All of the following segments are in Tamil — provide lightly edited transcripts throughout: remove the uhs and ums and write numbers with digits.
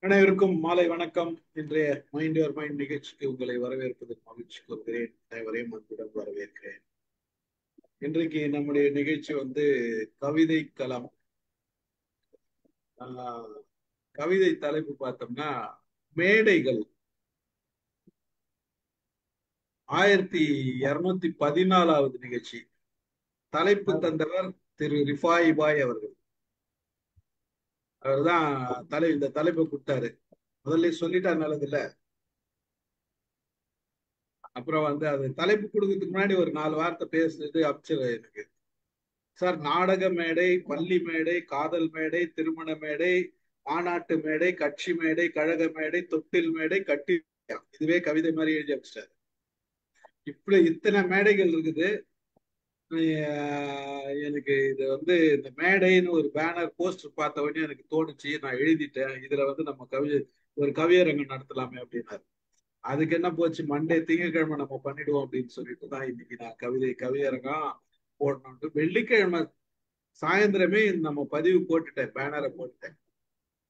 அனைவருக்கும் மாலை வணக்கம். இன்றைய மைண்ட் யுவர் மைண்ட் நிகழ்ச்சிக்கு உங்களை வரவேற்பதில் மகிழ்ச்சி கொள்கிறேன். அனைவரையும் அன்புடன் வரவேற்கிறேன். இன்றைக்கு நம்முடைய நிகழ்ச்சி கவிதை களம். கவிதை தலைப்பு பார்த்தோம்னா மேடைகள். 1214வது நிகழ்ச்சி. தலைப்பு தந்தவர் திரு ரிஃபாய் பாய் அவர்கள். அவர்தான் இந்த தலைப்பை கொடுத்தாரு. முதல்ல சொல்லிட்டா நல்லது இல்ல. அப்புறம் அது தலைப்பு கொடுக்கறதுக்கு முன்னாடி ஒரு 4 வார்த்தை பேசுறது அப்சர் எனக்கு. சார், நாடக மேடை, பள்ளி மேடை, காதல் மேடை, திருமண மேடை, மாநாட்டு மேடை, கட்சி மேடை, கழக மேடை, தொட்டில் மேடை, கட்டி, இதுவே கவிதை மாதிரி எழுதி அமைச்சிட்டாரு. இப்படி இத்தனை மேடைகள் இருக்குது. எனக்கு இது இந்த மேடைன்னு ஒரு பேனர் போஸ்டர் பார்த்த உடனே எனக்கு தோணுச்சு. நான் எழுதிட்டேன், இதுல நம்ம ஒரு கவியரங்கம் நடத்தலாமே அப்படின்னாரு. அதுக்கு என்ன போச்சு, மண்டே திங்கட்கிழமை நம்ம பண்ணிடுவோம் அப்படின்னு சொல்லிட்டு தான் இன்னைக்கு நான் கவியரங்கம் போடணும்ட்டு வெள்ளிக்கிழமை சாயந்தரமே நம்ம பதிவு போட்டுட்டேன், பேனரை போட்டுட்டேன்.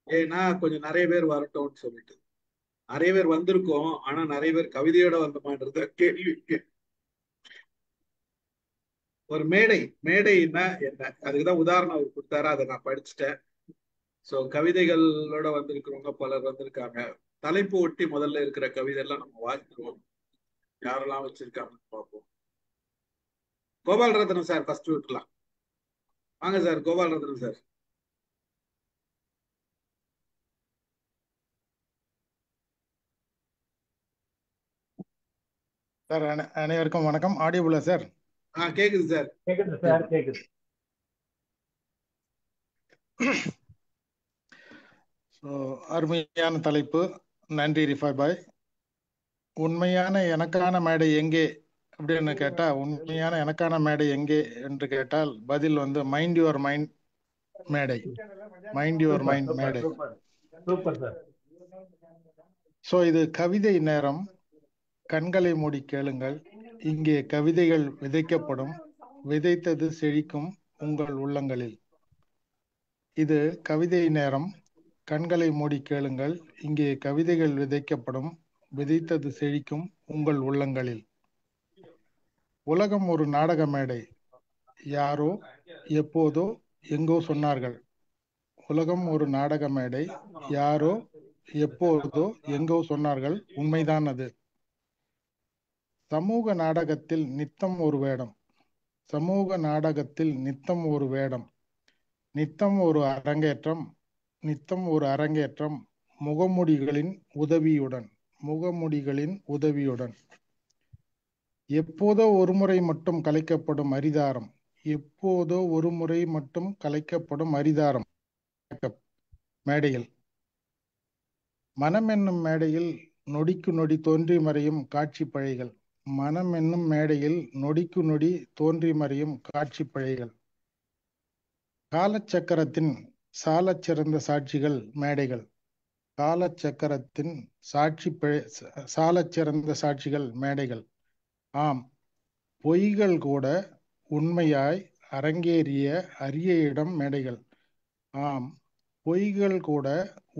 ஏன்னா கொஞ்சம் நிறைய பேர் வரட்டும்னு சொல்லிட்டு. நிறைய பேர் வந்திருக்கோம், ஆனா நிறைய பேர் கவிதையோட வந்தமான்றது கேள்வி. ஒரு மேடைன்னா என்ன, அதுக்குதான் உதாரணம் அவர் கொடுத்தாரு, அதை நான் படிச்சுட்டேன். சோ கவிதைகளோட வந்திருக்கிறவங்க பலர் வந்திருக்காங்க. தலைப்பு ஒட்டி முதல்ல இருக்கிற கவிதை எல்லாம் நம்ம வாசிக்கிறோம். யாரெல்லாம் வச்சிருக்காங்கன்னு பார்ப்போம். கோபால் ரத்னம் சார் ஃபர்ஸ்ட் விட்டுலாம். வாங்க sir, Gopal Rathnam sir. Sir, அனைவருக்கும் வணக்கம். ஆடியோபுலா சார்? கேக்குது சார். கேக்குது சார், கேக்குது. அருமையான தலைப்பு. நன்றி ரிஃபாய் பாய். உண்மையான எனக்கான மேடை எங்கே அப்படின்னு கேட்டா, உண்மையான எனக்கான மேடை எங்கே என்று கேட்டால் பதில் மைண்ட் யுவர் மைண்ட் மேடை. மைண்ட் யுவர் மைண்ட் மேடை. Super sir. சோ இது கவிதை நேரம். கண்களை மூடி கேளுங்கள். இங்கே கவிதைகள் விதைக்கப்படும். விதைத்தது செழிக்கும் உங்கள் உள்ளங்களில். இது கவிதை நேரம். கண்களை மூடி கேளுங்கள். இங்கே கவிதைகள் விதைக்கப்படும். விதைத்தது செழிக்கும் உங்கள் உள்ளங்களில். உலகம் ஒரு நாடக மேடை. யாரோ எப்போதோ எங்கோ சொன்னார்கள். உலகம் ஒரு நாடக மேடை. யாரோ எப்போதோ எங்கோ சொன்னார்கள். உண்மைதான் அது. சமூக நாடகத்தில் நித்தம் ஒரு வேடம். சமூக நாடகத்தில் நித்தம் ஒரு வேடம். நித்தம் ஒரு அரங்கேற்றம். நித்தம் ஒரு அரங்கேற்றம். முகமுடிகளின் உதவியுடன். முகமுடிகளின் உதவியுடன். எப்போதோ ஒருமுறை மட்டும் கலைக்கப்படும் அரிதாரம். எப்போதோ ஒரு முறை மட்டும் கலைக்கப்படும் அரிதாரம் மேடையில். மனம் என்னும் மேடையில் நொடிக்கு நொடி தோன்றி மறையும் காட்சி பழைகள். மனம் என்னும் மேடையில் நொடிக்கு நொடி தோன்றி மறையும் காட்சி பழைகள். காலச்சக்கரத்தின் சாலச் சிறந்த சாட்சிகள் மேடைகள். காலச்சக்கரத்தின் சாலச் சிறந்த சாட்சிகள் மேடைகள். ஆம், பொய்கள் கூட உண்மையாய் அரங்கேறிய அரிய இடம் மேடைகள். ஆம், பொய்கள் கூட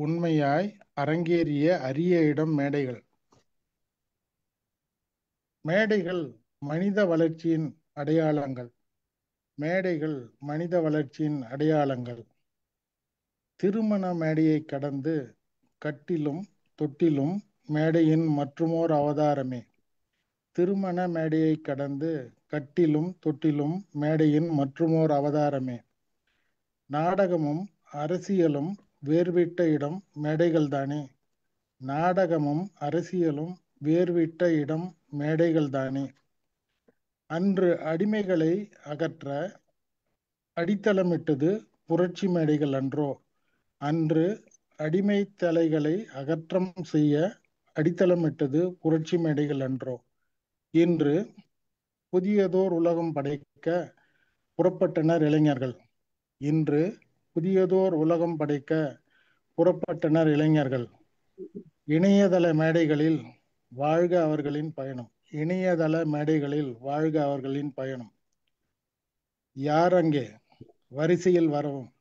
உண்மையாய் அரங்கேறிய அரிய இடம் மேடைகள். மேடைகள் மனித வளர்ச்சியின் அடையாளங்கள். மேடைகள் மனித வளர்ச்சியின் அடையாளங்கள். திருமண மேடையை கடந்து கட்டிலும் தொட்டிலும் மேடையின் மற்றுமோர் அவதாரமே. திருமண மேடையை கடந்து கட்டிலும் தொட்டிலும் மேடையின் மற்றுமோர் அவதாரமே. நாடகமும் அரசியலும் வேர்விட்ட இடம் மேடைகள்தானே. நாடகமும் அரசியலும் வேர்விட்ட இடம் மேடைகள்தானே. அன்று அடிமைகளை அகற்ற அடித்தளமிட்டது புரட்சி மேடைகள் அன்றோ. அன்று அடிமை தலைகளை அகற்றம் செய்ய அடித்தளமிட்டது புரட்சி மேடைகள் அன்றோ. இன்று புதியதோர் உலகம் படைக்க புறப்பட்டனர் இளைஞர்கள். இன்று புதியதோர் உலகம் படைக்க புறப்பட்டனர் இளைஞர்கள். இணையதள மேடைகளில் வாழ்க அவர்களின் பயணம். இணையதள மேடைகளில் வாழ்க அவர்களின் பயணம். யார் அங்கே வரிசையில் வரவும்,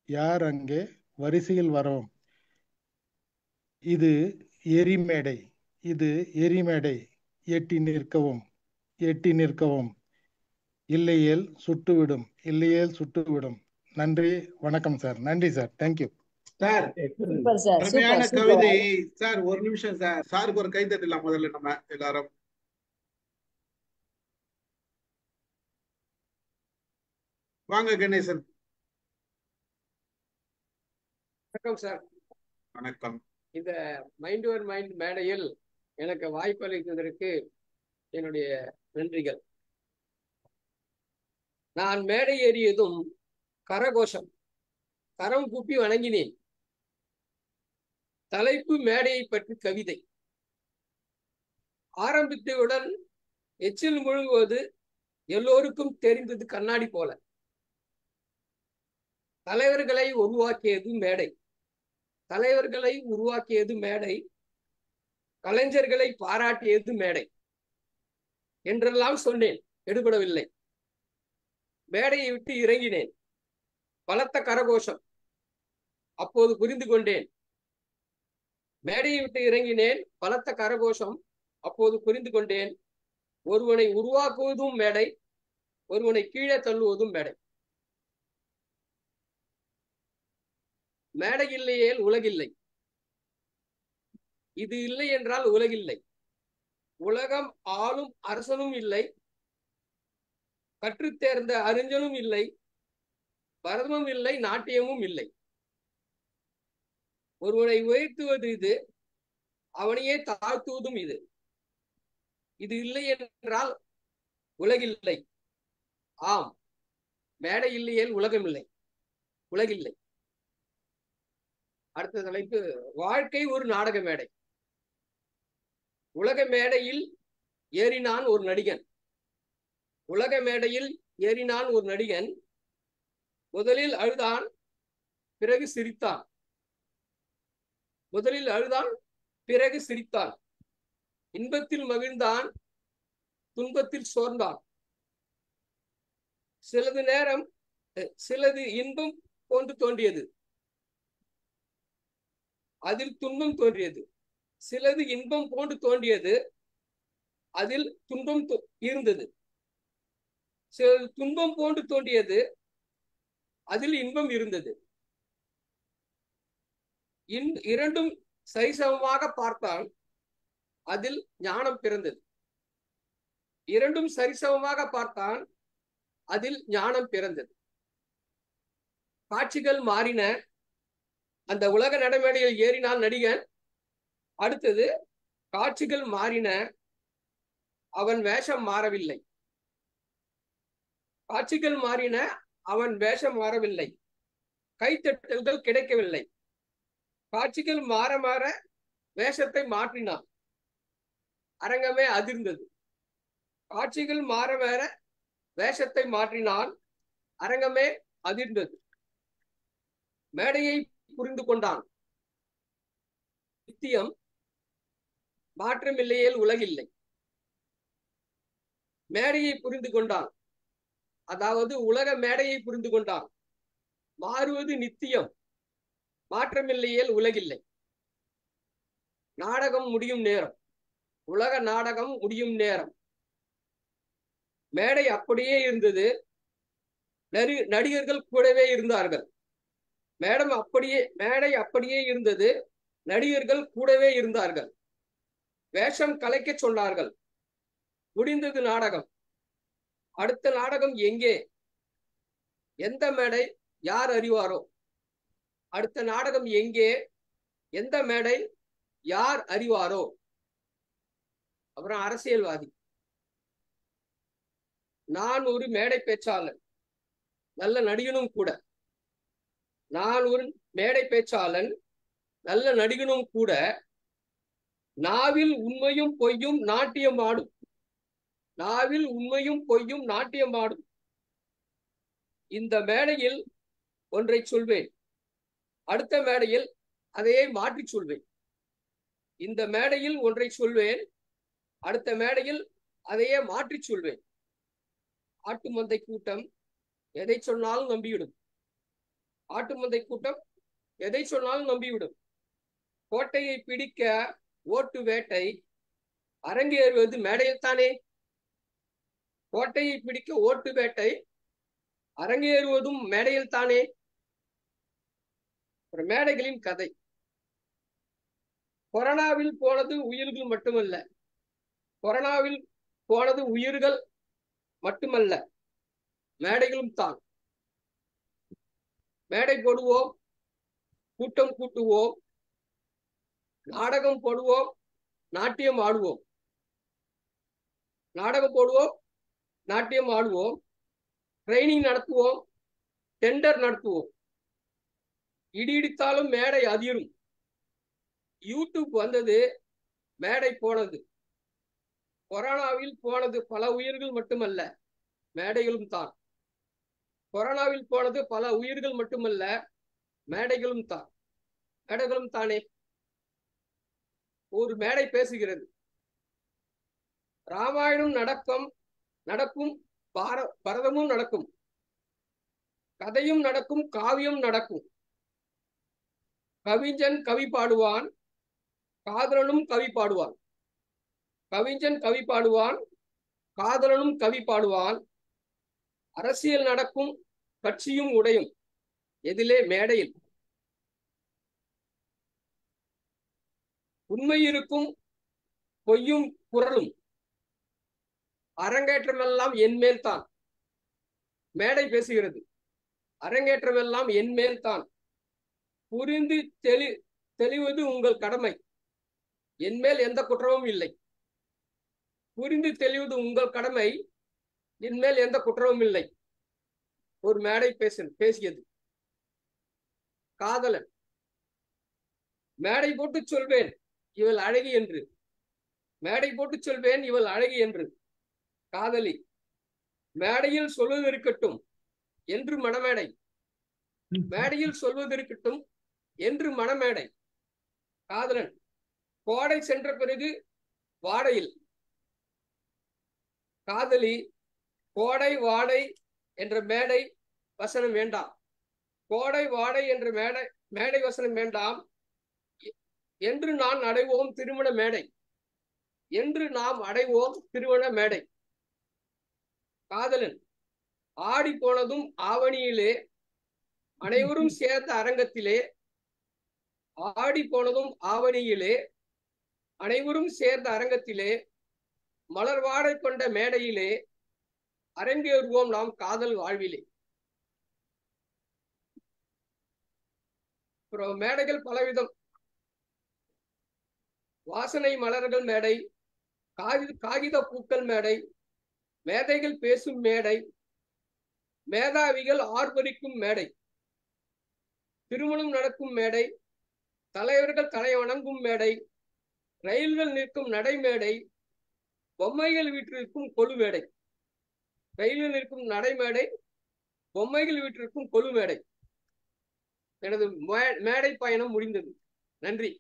யார் அங்கே வரிசையில் வரவும். இது எரிமேடை, இது எரிமேடை. எட்டி நிற்கவும், எட்டி நிற்கவும். இல்லையேல் சுட்டுவிடும், இல்லையேல் சுட்டுவிடும். நன்றி, வணக்கம் சார். நன்றி sir. Thank you sir. Super sir. அருமையான சூப்பர் கவிதை சூப்பர். சார். ஒரு நிமிஷம் சார், சாருக்கு ஒரு கை தட்டலாம் முதல்ல நம்ம எல்லாரும். வாங்க கணேசன். வணக்கம் சார். வணக்கம். இந்த மைண்ட் யுவர் மைண்ட் மேடையில் எனக்கு வாய்ப்பு அளித்ததற்கு என்னுடைய நன்றிகள். நான் மேடை ஏறியதும் கரகோஷம், கரம் கூப்பி வணங்கினேன். தலைப்பு மேடையை பற்றி கவிதை. ஆரம்பித்தவுடன் எச்சில் முழுங்குவது எல்லோருக்கும் தெரிந்தது கண்ணாடி போல. தலைவர்களை உருவாக்கியது மேடை, தலைவர்களை உருவாக்கியது மேடை, கலைஞர்களை பாராட்டியது மேடை என்றெல்லாம் சொன்னேன். எடுபடவில்லை. மேடையை விட்டு இறங்கினேன். பலத்த கரகோஷம். அப்போது புரிந்து கொண்டேன். மேடையை விட்டு இறங்கினேன். பலத்த கரகோஷம். அப்போது புரிந்து கொண்டேன். ஒருவனை உருவாக்குவதும் மேடை, ஒருவனை கீழே தள்ளுவதும் மேடை. மேடை இல்லையேல் உலகில்லை. இது இல்லை என்றால் உலகில்லை. உலகம் ஆளும் அரசனும் இல்லை, கற்றுத் தேர்ந்த அறிஞனும் இல்லை, பரதமும் இல்லை, நாட்டியமும் இல்லை. ஒருவனை உயர்த்துவது இது, அவனையே தாழ்த்துவதும் இது. இது இல்லை என்றால் உலகில்லை. ஆம், மேடை இல்லையேல் உலகம் இல்லை, உலகில்லை. அடுத்த தலைப்பு, வாழ்க்கை ஒரு நாடக மேடை. உலக மேடையில் ஏறினான் ஒரு நடிகன். உலக மேடையில் ஏறினான் ஒரு நடிகன். முதலில் அழுதான், பிறகு சிரித்தான். முதலில் அழுதான், பிறகு சிரித்தான். இன்பத்தில் மகிழ்ந்தான், துன்பத்தில் சோர்ந்தான். சிலது இன்பம் போன்று தோன்றியது, அதில் துன்பம் தோன்றியது. சிலது இன்பம் போன்று தோன்றியது, அதில் துன்பம் இருந்தது. சிலது துன்பம் போன்று தோன்றியது, அதில் இன்பம் இருந்தது. இரண்டும் சரிசமமாக பார்த்தான், அதில் ஞானம் பிறந்தது. இரண்டும் சரிசமமாக பார்த்தான், அதில் ஞானம் பிறந்தது. காட்சிகள் மாறின. அந்த உலக நடைமேடையில் ஏறினான் நடிகன். அடுத்தது காட்சிகள் மாறின, அவன் வேஷம் மாறவில்லை. காட்சிகள் மாறின, அவன் வேஷம் மாறவில்லை. கைத்தட்டல்கள் கிடைக்கவில்லை. காட்சிகள் மாற மாற வேஷத்தை மாற்றினான், அரங்கமே அதிர்ந்தது. காட்சிகள் மாற மாற வேஷத்தை மாற்றினான், அரங்கமே அதிர்ந்தது. மேடையை புரிந்து கொண்டான். நித்தியம், மாற்றமில்லையேல் உலகில்லை. மேடையை புரிந்து கொண்டான், அதாவது உலக மேடையை புரிந்து கொண்டான். மாறுவது நித்தியம், மாற்றமில்லையேல் உலகில்லை. நாடகம் முடியும் நேரம், உலக நாடகம் முடியும் நேரம். மேடை அப்படியே இருந்தது, நடிகர்கள் கூடவே இருந்தார்கள். மேடை அப்படியே இருந்தது, நடிகர்கள் கூடவே இருந்தார்கள். வேஷம் கலைக்க சொன்னார்கள். முடிந்தது நாடகம். அடுத்த நாடகம் எங்கே? எந்த மேடை? யார் அறிவாரோ? அடுத்த நாடகம் எங்கே? எந்த மேடை? யார் அறிவாரோ? அப்புறம் அரசியல்வாதி. நான் ஒரு மேடை பேச்சாளன், நல்ல நடிகனும் கூட. நான் ஒரு மேடை பேச்சாளன், நல்ல நடிகனும் கூட. நாவில் உண்மையும் பொய்யும் நாட்டியம் ஆடும். நாவில் உண்மையும் பொய்யும் நாட்டியமாடும். இந்த மேடையில் ஒன்றை சொல்வேன், அடுத்த மேடையில் அதையே மாற்றி சொல்வேன். இந்த மேடையில் ஒன்றை சொல்வேன், அடுத்த மேடையில் அதையே மாற்றி சொல்வேன். ஆட்டு மந்தை கூட்டம் எதை சொன்னாலும் நம்பிவிடும். ஆட்டு மந்தை கூட்டம் எதை சொன்னாலும் நம்பிவிடும். கோட்டையை பிடிக்க ஓட்டு வேட்டை அரங்கேறுவது மேடையில் தானே. கோட்டையை பிடிக்க ஓட்டு வேட்டை அரங்கேறுவதும் மேடையில் தானே. மேடைகளின் கதை. கொரோனாவில் போனது உயிர்கள் மட்டுமல்ல, கொரோனாவில் போனது உயிர்கள் மட்டுமல்ல, மேடைகளும் தான். மேடை போடுவோம், கூட்டம் கூட்டுவோம், நாடகம் போடுவோம், நாட்டியம் ஆடுவோம். நாடகம் போடுவோம், நாட்டியம் ஆடுவோம், ட்ரைனிங் நடத்துவோம், டெண்டர் நடத்துவோம். இடி இடித்தாலும் மேடை அதிரும். யூடியூப் வந்தது, மேடை போனது. கொரோனாவில் போனது பல உயிர்கள் மட்டுமல்ல, மேடைகளும் தான். கொரோனாவில் போனது பல உயிர்கள் மட்டுமல்ல, மேடைகளும் தான். மேடைகளும் தானே. ஒரு மேடை பேசுகிறது. ராமாயணம் நடக்கும், பரதமும் நடக்கும், கதையும் நடக்கும், காவியம் நடக்கும். கவிஞன் கவி பாடுவான், காதலனும் கவி பாடுவான். கவிஞன் கவி பாடுவான், காதலனும் கவி பாடுவான். அரசியல் நடக்கும், கட்சியும் உடையும். எதிலே? மேடையில். உண்மை இருக்கும், பொய்யும் குரலும். அரங்கேற்றமெல்லாம் என் மேல் தான். மேடை பேசுகிறது, அரங்கேற்றமெல்லாம் என் மேல் தான். புரிந்து தெளிவது உங்கள் கடமை. என் மேல் எந்த குற்றமும் இல்லை. புரிந்து தெளிவது உங்கள் கடமை, என் மேல் எந்த குற்றமும் இல்லை. ஒரு மேடை பேசியது. காதலன். மேடை போட்டு சொல்வேன் இவள் அழகி என்று. மேடை போட்டு சொல்வேன் இவள் அழகி என்று. காதலி. மேடையில் சொல்வது இருக்கட்டும் என்று மணமேடை. மேடையில் சொல்வது இருக்கட்டும் என்று மணமேடை. காதலன். கோடை சென்ற பிறகு வாடையில். காதலி. கோடை வாடை என்ற மேடை வசனம் வேண்டாம். கோடை வாடை என்ற மேடை வசனம் வேண்டாம். என்று நான் அடைவோம் திருமண மேடை. என்று நாம் அடைவோம் திருமண மேடை. காதலன். ஆடி போனதும் ஆவணியிலே, அனைவரும் சேர்ந்த அரங்கத்திலே. ஆடி போனதும் ஆவணியிலே, அனைவரும் சேர்ந்த அரங்கத்திலே, மலர் வாடை கொண்ட மேடையிலே அரங்கேறுவோம் நாம் காதல் வாழ்விலே. அப்புறம் மேடைகள் பலவிதம். வாசனை மலர்கள் மேடை, காகித பூக்கள் மேடை, மேதைகள் பேசும் மேடை, மேதாவிகள் ஆர்ப்பரிக்கும் மேடை, திருமணம் நடக்கும் மேடை, தலைவர்கள் தலை வணங்கும் மேடை, ரயில்கள் நிற்கும் நடைமேடை, பொம்மைகள் வீட்டிற்கும் கொலு மேடை. ரயில்கள் நிற்கும் நடைமேடை, பொம்மைகள் வீட்டிற்கும் கொலு மேடை. எனது மேடை பயணம் முடிந்தது. நன்றி.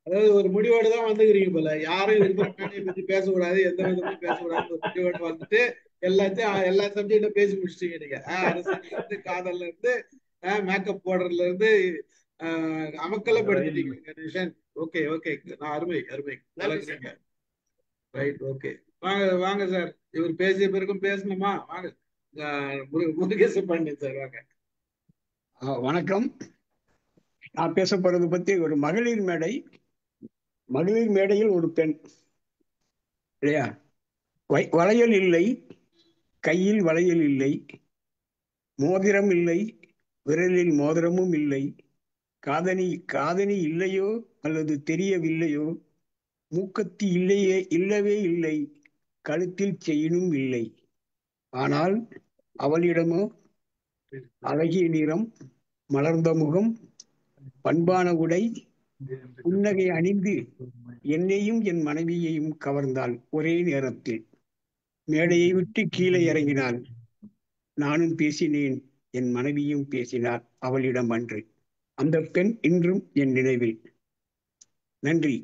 அதாவது ஒரு முடிவோடு தான் வந்துக்கிறீங்க போல. யாரும் இருக்கிற மேடையை பத்தி பேசக்கூடாது, எந்த விதமும் பேசக்கூடாது ஒரு முடிவோடு வந்துட்டு எல்லா சப்ஜெக்டும் பேசி முடிச்சிட்டீங்க நீங்க. அரசியல்ல இருந்து, காதல்ல இருந்து, மேக்கப் போடுறதுல இருந்து அமக்கல படுத்திட்டீங்க கணேசன். ஓகே ஓகே, நான் அருமை அருமை. Right, okay. வாங்க சார். இவர் பேசிய பிறகும் பேசணுமா? வாங்க முருகேசன் பாண்டியன் சார், வாங்க. வணக்கம். நான் பேச போறது பத்தி ஒரு மகளிர் மேடை. மகளிர் மேடையில் ஒரு பெண் இல்லையா, வளையல் இல்லை, கையில் வளையல் இல்லை, மோதிரம் இல்லை, விரலில் மோதிரமும் இல்லை, காதணி இல்லையோ அல்லது தெரியவில்லையோ, மூக்கத்தி இல்லவே இல்லை, கழுத்தில் செயினும் இல்லை. ஆனால் அவளிடமோ அழகிய நிறம், மலர்ந்த முகம், பண்பான உடை, புன்னகை அணிந்து என்னையும் என் மனைவியையும் கவர்ந்தாள் ஒரே நேரத்தில். மேடையை விட்டு கீழே இறங்கினாள். நானும் பேசினேன், என் மனைவியும் பேசினாள் அவளிடம் அன்று. அந்த பெண் இன்றும் என் நினைவில். நன்றி.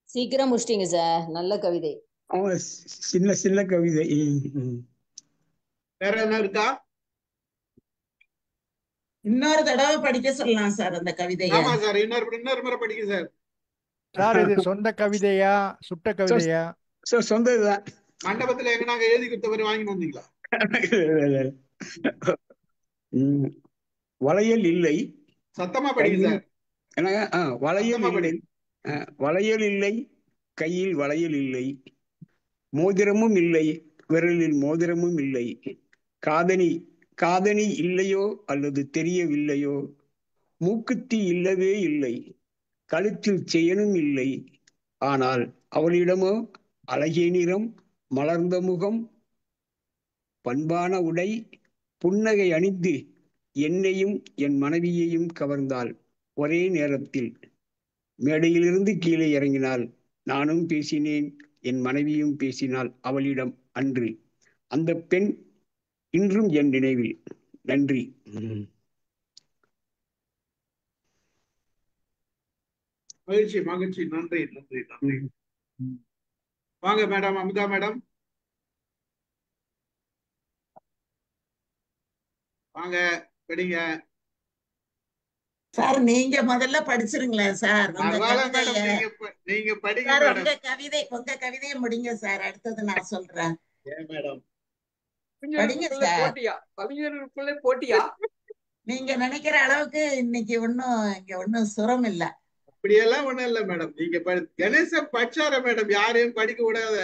சீக்கிரம் முடிச்சிட்டீங்க சார். நல்ல கவிதை. சின்ன சின்ன கவிதை. வேற என்ன இருக்கா? இன்னொரு தடவை படிக்க சொல்லலாம் சார் அந்த கவிதையை. ஆமா சார், இன்னொரு முறை படிக்க சார். சார் இது சொந்த கவிதையா சுட்ட கவிதையா? சொந்ததுதான். மண்டபத்துல எங்க நாங்க எழுதி கொடுத்த மாதிரி வாங்கி வந்தீங்களா? வளையல் இல்லை. சத்தமா படிங்க சார். வளையல் இல்லை, வளையல் இல்லை, கையில் வளையல் இல்லை, மோதிரமும் இல்லை, விரலில் மோதிரமும் இல்லை, காதணி இல்லையோ அல்லது தெரியவில்லையோ, மூக்குத்தி இல்லவே இல்லை, கழுத்தில் செயனும் இல்லை. ஆனால் அவளிடமோ அழகிய நிறம், மலர்ந்த முகம், பண்பான உடை, புன்னகை அணிந்து என்னையும் என் மனைவியையும் கவர்ந்தாள் ஒரே நேரத்தில். மேடையிலிருந்து கீழே இறங்கினாள். நானும் பேசினேன், என் மனைவியும் பேசினாள் அவளிடம் அன்று. அந்த பெண் இன்றும் என் நினைவில். நன்றி. மகிழ்ச்சி மகிழ்ச்சி. நன்றி நன்றி நன்றி. வாங்க மேடம், அமுதா மேடம் வாங்க படிங்க சார். நீங்க முதல்ல படிச்சிருங்களேன் சார். நீங்க படிங்க சார். மேடம். உங்க கவிதையை முடிங்க சார். அடுத்தது நான் சொல்றேன். ஏன் மேடம் படிங்க சார். போட்டியா? கவிஞர்களுக்குள்ளே போட்டியா? நீங்க நினைக்கிற அளவுக்கு இன்னைக்கு இங்க ஒன்னும் சுரம் இல்ல. அப்படியெல்லாம் ஒண்ணும் இல்ல மேடம். நீங்க கணேசன் படிச்சார மேடம், யாரையும் படிக்க விடாத.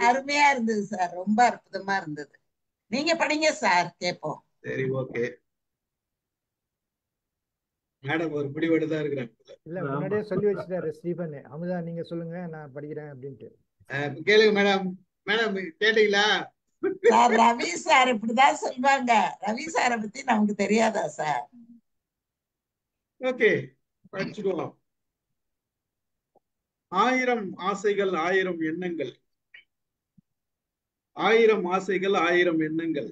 அருமையா இருந்தது சார். ரொம்ப அற்புதமா இருந்தது. நீங்க படிங்க சார், கேட்போம். சரி, ஓகே மேடம். ஒரு முடிவோடு தான் இருக்கிறாங்க. இல்ல முன்னாடியே சொல்லி வச்சுட்டாரு ஸ்டீபன். அமுதா நீங்க சொல்லுங்க, நான் படிக்கிறேன் அப்படின்ட்டு. கேளுங்க மேடம். மேடம் கேட்டீங்களா சார்? ரவி சார் இப்படிதான் சொல்லுவாங்க. ரவி சாரை பத்தி நமக்கு தெரியாதா சார்? ஓகே, படிச்சுக்கலாம். 1000 ஆசைகள் 1000 எண்ணங்கள், 1000 ஆசைகள் 1000 எண்ணங்கள்,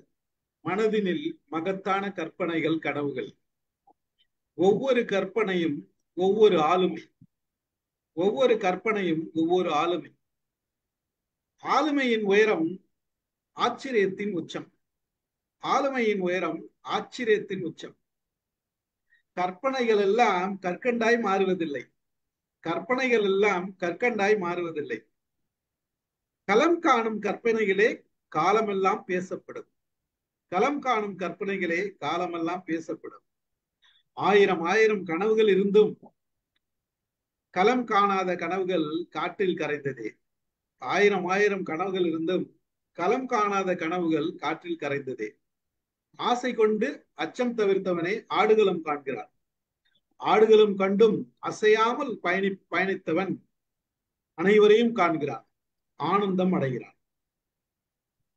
மனதினில் மகத்தான கற்பனைகள் கனவுகள். ஒவ்வொரு கற்பனையும் ஒவ்வொரு ஆளுமை, ஒவ்வொரு கற்பனையும் ஒவ்வொரு ஆளுமை. ஆளுமையின் உயரம் ஆச்சரியத்தின் உச்சம், ஆளுமையின் உயரம் ஆச்சரியத்தின் உச்சம். கற்பனைகள் எல்லாம் கற்கண்டாய் மாறுவதில்லை, கற்பனைகள் எல்லாம் கற்கண்டாய் மாறுவதில்லை. களம் காணும் கற்பனைகளே காலமெல்லாம் பேசப்படும், களம் காணும் கற்பனைகளே காலமெல்லாம் பேசப்படும். 1000 கனவுகள் இருந்தும் களம் காணாத கனவுகள் காற்றில் கரைந்ததே. 1000 கனவுகள் இருந்தும் களம் காணாத கனவுகள் காற்றில் கரைந்ததே. ஆசை கொண்டு அச்சம் தவிர்த்தவனே ஆடுகளம் காண்கிறான், ஆடுகளம் கண்டும் அசையாமல் பயணித்தவன் அனைவரையும் காண்கிறான், ஆனந்தம் அடைகிறான்.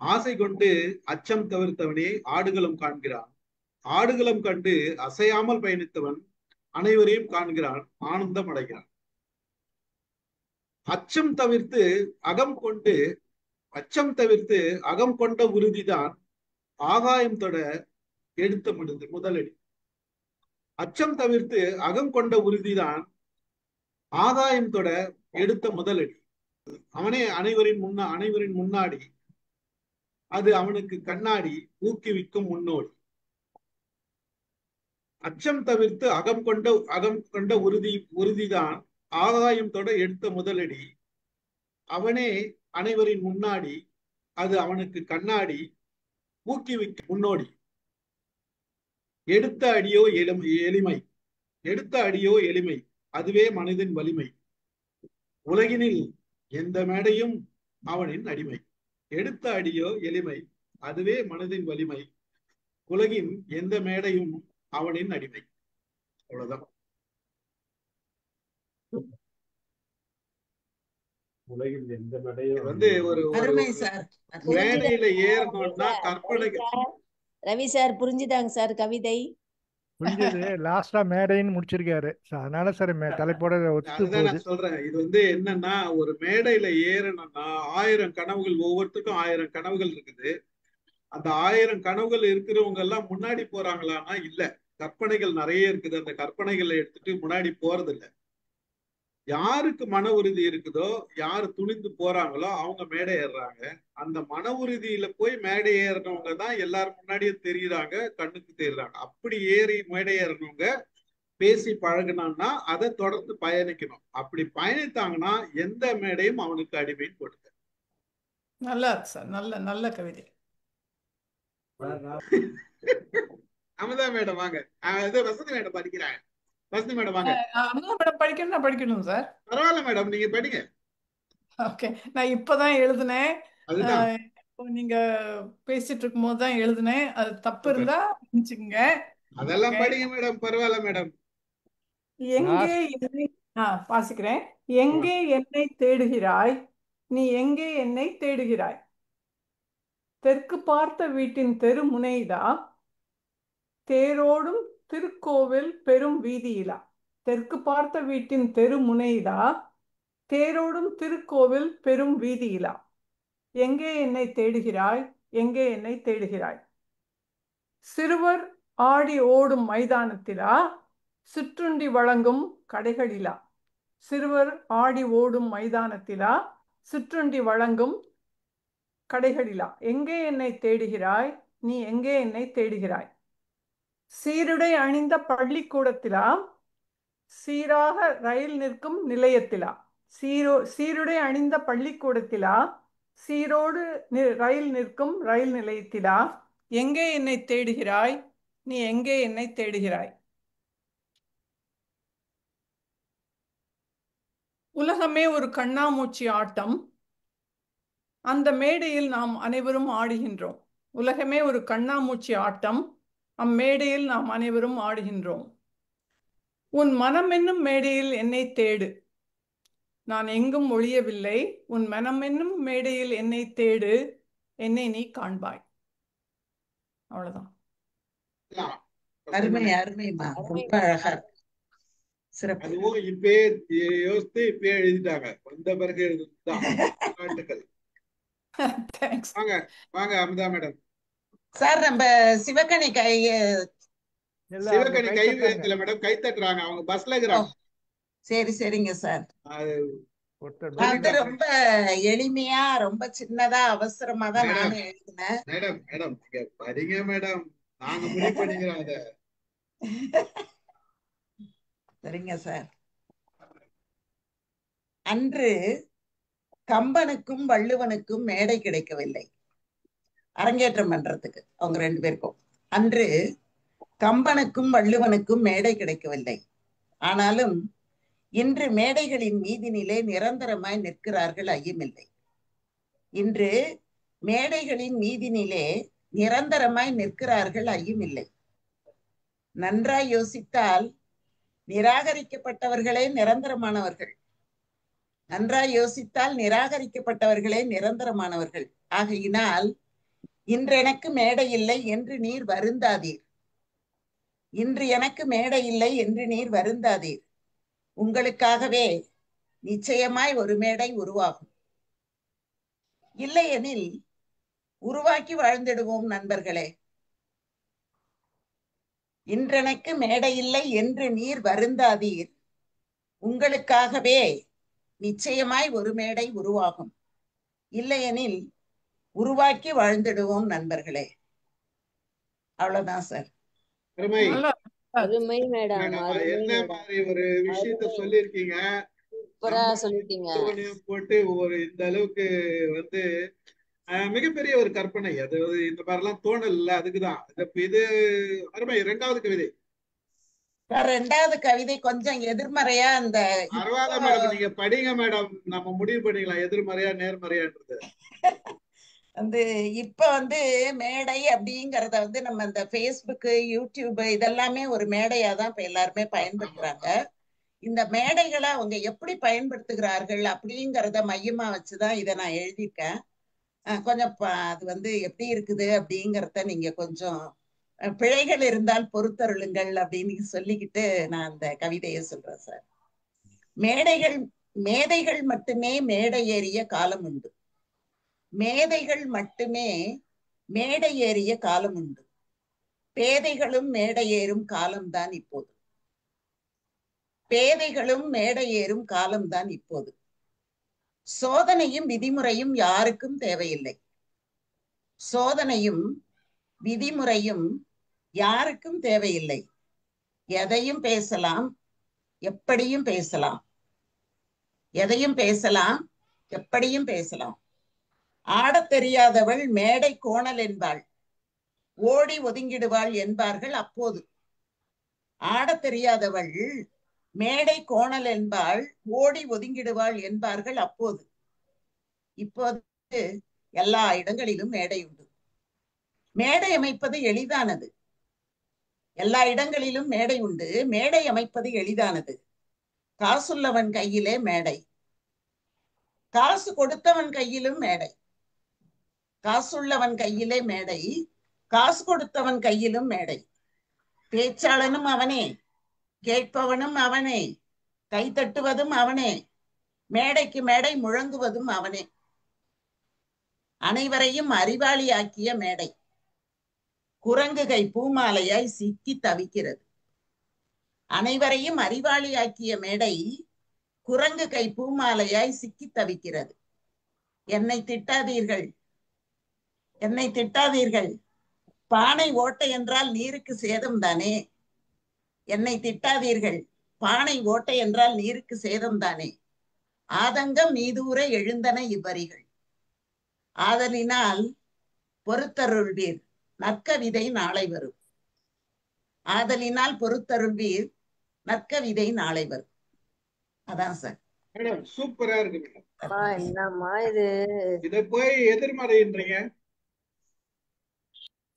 ஆசை கொண்டு அச்சம் தவிர்த்தவனே ஆடுகளம் காண்கிறான், ஆடுகளம் கண்டு அசையாமல் பயணித்தவன் அனைவரையும் காண்கிறான், ஆனந்தம் அடைகிறான். அச்சம் தவிர்த்து அகம் கொண்ட உறுதிதான் ஆகாயம் தொட எடுத்த முதலடி. அச்சம் தவிர்த்து அகம் கொண்ட உறுதிதான் ஆகாயம் தொட எடுத்த முதலடி. அவனே அனைவரின் முன்னாடி, அது அவனுக்கு கண்ணாடி ஊக்குவிக்கும் முன்னோடி. அச்சம் தவிர்த்து அகம் கொண்ட உறுதிதான் ஆகாயம் தொட எடுத்த முதலடி. அவனே அனைவரின் முன்னாடி, அது அவனுக்கு கண்ணாடி ஊக்குவிக்கும் முன்னோடி. எடுத்த அடியோ எளிமை, எடுத்த அடியோ எளிமை, அதுவே மனிதன் வலிமை. உலகினில் எந்த மேடையும் அவனின் அடிமை. எடுத்த அடியோ எளிமை, அதுவே மனதின் வலிமை. உலகின் எந்த மேடையும் அவனின் அடிமை. அவ்வளவுதான். உலகில் எந்த மேடையும் ஒரு மேடையில ஏறணும்னா கற்பனை. ரவி சார் புரிஞ்சுதாங்க சார் கவிதை? புரிஞ்சது. லாஸ்டா மேடைன்னு முடிச்சிருக்காரு. அதனால சார் தலைப்போட ஒத்து அதுதான் போகுது. நான் சொல்றேன். இது வந்து என்னன்னா, ஒரு மேடையில ஏறணும்னா 1000 கனவுகள், ஒவ்வொருத்தருக்கும் 1000 கனவுகள் இருக்குது. அந்த 1000 கனவுகள் இருக்கிறவங்க எல்லாம் முன்னாடி போறாங்களான்னா இல்ல. கற்பனைகள் நிறைய இருக்குது. அந்த கற்பனைகளை எடுத்துட்டு முன்னாடி போறது இல்ல. யாருக்கு மன உறுதி இருக்குதோ, யாரு துணிந்து போறாங்களோ அவங்க மேடை ஏறுறாங்க. அந்த மன உறுதியில போய் மேடை ஏறினவங்க தான் எல்லாரும் முன்னாடியே தெரியுறாங்க, கண்ணுக்கு தெரியுறாங்க. அப்படி ஏறி மேடை ஏறினவங்க பேசி பழகினான்னா அதை தொடர்ந்து பயணிக்கணும். அப்படி பயணித்தாங்கன்னா எந்த மேடையும் அவனுக்கு அடிமைன்னு போடுங்க. நல்லா இருக்கு சார். நல்ல நல்ல கவிதை. அமுதா மேடம் வாங்க. வசந்தி மேடம் படிக்கிறாங்க. வசந்தி மேடம் வாங்க. அமுதா மேடம் படிக்கணும்னா படிக்கணும் சார். பரவாயில்ல மேடம், நீங்க படிங்க. ஓகே, நான் இப்பதான் எழுதினேன். அதுதான் இப்போ நீங்க பேசிட்டு இருக்கும் போது தான் எழுதினேன். அது தப்பு சூப்பர். இருந்தா மன்னிச்சுக்கங்க. அதெல்லாம் ஓகே. படிங்க மேடம், பரவாயில்ல மேடம். எங்கே என்னை வாசிக்கிறேன். எங்கே என்னை தேடுகிறாய், நீ எங்கே என்னை தேடுகிறாய்? தெற்கு பார்த்த வீட்டின் தெரு முனைதா, தேரோடும் திருக்கோவில் பெரும் வீதியிலா. தெற்கு பார்த்த வீட்டின் தெரு முனைதா, தேரோடும் திருக்கோவில் பெரும் வீதியிலா. எங்கே என்னை தேடுகிறாய், எங்கே என்னை தேடுகிறாய்? சிறுவர் ஆடி ஓடும் மைதானத்திலா, சிற்றுண்டி வழங்கும் கடைகளிலா. சிறுவர் ஆடி ஓடும் மைதானத்திலா, சிற்றுண்டி வழங்கும் கடைகளிலா. எங்கே என்னை தேடுகிறாய், நீ எங்கே என்னை தேடுகிறாய்? சீருடை அணிந்த பள்ளிக்கூடத்திலா, சீராக ரயில் நிற்கும் நிலையத்திலா. சீருடை அணிந்த பள்ளிக்கூடத்திலா, சீரோடு ரயில் நிற்கும் ரயில் நிலையத்திலா. எங்கே என்னை தேடுகிறாய், நீ எங்கே என்னை தேடுகிறாய்? உலகமே ஒரு கண்ணாமூச்சி ஆட்டம், அந்த மேடையில் நாம் அனைவரும் ஆடுகின்றோம். உலகமே ஒரு கண்ணாமூச்சி ஆட்டம், அம்மேடையில் நாம் அனைவரும் ஆடுகின்றோம். உன் மனம் என்னும் மேடையில் என்னை தேடு, நான் எங்கும் ஒழியவில்லை. உன் மனம் என்னும் மேடையில் என்னை தேடு, என்னை நீ காண்பாய். அவ்வளவுதான். அருமை அருமைமா, ரொம்ப அழகா இருக்கு. சிறப்பு. அதுவும் இப்பயே யோசித்து இப்பயே எழுதிட்டாங்க. வந்த பிறகு எழுதுதான். வாழ்த்துக்கள். தேங்க்ஸ். வாங்க வாங்க அமுதா மேடம். சார் நம்ம சிவகணி சிவகணி கை வைக்கல மேடம், கை தட்டுறாங்க. அவங்க பஸ்ல இருக்கிறாங்க. சரி சரிங்க சார். அது ரொம்ப எளிமையா, ரொம்ப சின்னதா, அவசரமா தான் நானும் எழுதினேன். மேடம் மேடம் நீங்க படிங்க மேடம், நாங்க முடிவு பண்ணிக்கிறோம் அத. சரிங்க சார். அன்று கம்பனுக்கும் வள்ளுவனுக்கும் மேடை கிடைக்கவில்லை அரங்கேற்றம் பண்றதுக்கு, அவங்க 2 பேருக்கும். அன்று கம்பனுக்கும் வள்ளுவனுக்கும் மேடை கிடைக்கவில்லை. ஆனாலும் இன்று மேடைகளின் மீதினிலே நிரந்தரமாய் நிற்கிறார்கள், ஐயமில்லை. இன்று மேடைகளின் மீதினிலே நிரந்தரமாய் நிற்கிறார்கள், ஐயமில்லை. நன்றாய் யோசித்தால் நிராகரிக்கப்பட்டவர்களே நிரந்தரமானவர்கள். நன்றாய் யோசித்தால் நிராகரிக்கப்பட்டவர்களே நிரந்தரமானவர்கள். ஆகையினால் இன்று எனக்கு மேடை இல்லை என்று நீர் வருந்தாதீர். இன்று எனக்கு மேடை இல்லை என்று நீர் வருந்தாதீர். உங்களுக்காகவே நிச்சயமாய் ஒரு மேடை உருவாகும். இல்லையெனில் உருவாக்கி வாழ்ந்திடுவோம் நண்பர்களே. இன்றெனக்கு மேடை இல்லை என்று நீர் வருந்தாதீர். உங்களுக்காகவே நிச்சயமாய் ஒரு மேடை உருவாகும். இல்லையெனில் உருவாக்கி வாழ்ந்திடுவோம் நண்பர்களே. அவ்வளவுதான் சார். அருமை மேடம், என்ன மாதிரி ஒரு விஷயத்த சொல்லிருக்கீங்க. சொல்லிட்டீங்க. போட்டு ஒரு இந்த அளவுக்கு வந்து மிகப்பெரிய ஒரு கற்பனை. அது இந்த மாதிரி எல்லாம் தோணல் இல்ல. அதுக்குதான் இது அருமை. 2வது கவிதை. 2வது கவிதை கொஞ்சம் எதிர்மறையா. அந்த பரவாயில்ல மேடம், நீங்க படிங்க மேடம், நம்ம முடிவு பண்ணிக்கலாம் எதிர்மறையா நேர்மறையான்றது. வந்து இப்ப வந்து மேடை அப்படிங்கறத வந்து நம்ம இந்த Facebook, YouTube இதெல்லாமே ஒரு மேடையா தான் இப்ப எல்லாருமே பயன்படுத்துறாங்க. இந்த மேடைகளை அவங்க எப்படி பயன்படுத்துகிறார்கள் அப்படிங்கறத மையமா வச்சுதான் இதை நான் எழுதியிருக்கேன். கொஞ்சம் அது வந்து எப்படி இருக்குது அப்படிங்கிறத நீங்க கொஞ்சம் பிழைகள் இருந்தால் பொறுத்தருளுங்கள் அப்படின்னு சொல்லிக்கிட்டு நான் அந்த கவிதையை சொல்றேன் சார். மேதைகள் மட்டுமே மேடை ஏறிய காலம் உண்டு. மேதைகள் மட்டுமே மேடை ஏறிய காலம் உண்டு. பேதைகளும் மேடை ஏறும் காலம்தான் இப்போது. பேதைகளும் மேடை ஏறும் காலம்தான் இப்போது. சோதனையும் விதிமுறையும் யாருக்கும் தேவையில்லை. சோதனையும் விதிமுறையும் யாருக்கும் தேவையில்லை. எதையும் பேசலாம், எப்படியும் பேசலாம். எதையும் பேசலாம், எப்படியும் பேசலாம். ஆடத் தெரியாதவள் மேடை கோணல் என்பாள், ஓடி ஒதுங்கிடுவாள் என்பார்கள் அப்போது. ஆடத் தெரியாதவள் மேடை கோணல் என்பாள், ஓடி ஒதுங்கிடுவாள் என்பார்கள் அப்போது. இப்போது எல்லா இடங்களிலும் மேடை உண்டு. மேடை அமைப்பது எளிதானது. எல்லா இடங்களிலும் மேடை உண்டு. மேடை அமைப்பது எளிதானது. காசுள்ளவன் கையிலே மேடை, காசு கொடுத்தவன் கையிலும் மேடை. காசுள்ளவன் கையிலே மேடை, காசு கொடுத்தவன் கையிலும் மேடை. பேச்சாளனும் அவனே, கேட்பவனும் அவனே, கை தட்டுவதும் அவனே, மேடைக்கு மேடை முழங்குவதும் அவனே. அனைவரையும் அறிவாளியாக்கிய மேடை குரங்குகை பூமாலையாய் சிக்கி தவிக்கிறது. அனைவரையும் அறிவாளியாக்கிய மேடை குரங்கு கை பூமாலையாய் சிக்கி தவிக்கிறது. என்னை திட்டாதீர்கள், என்னை திட்டாதீர்கள். பானை ஓட்டை என்றால் நீருக்கு சேதம் தானே. என்னை திட்டாதீர்கள், பானை ஓட்டை என்றால் நீருக்கு சேதம் தானே. ஆதங்கம் மீதூர எழுந்தன இவ்வரிகள். ஆதலினால் பொறுத்தருள்வீர், நற்கவிதை நாளை வரும். ஆதலினால் பொறுத்தருள்வீர், நற்கவிதை நாளை வரும். அதான் சார். மேடம் சூப்பரா இருக்கு மேடம். என்னம்மா இது? இத போய் எதிர்மறைன்றீங்க.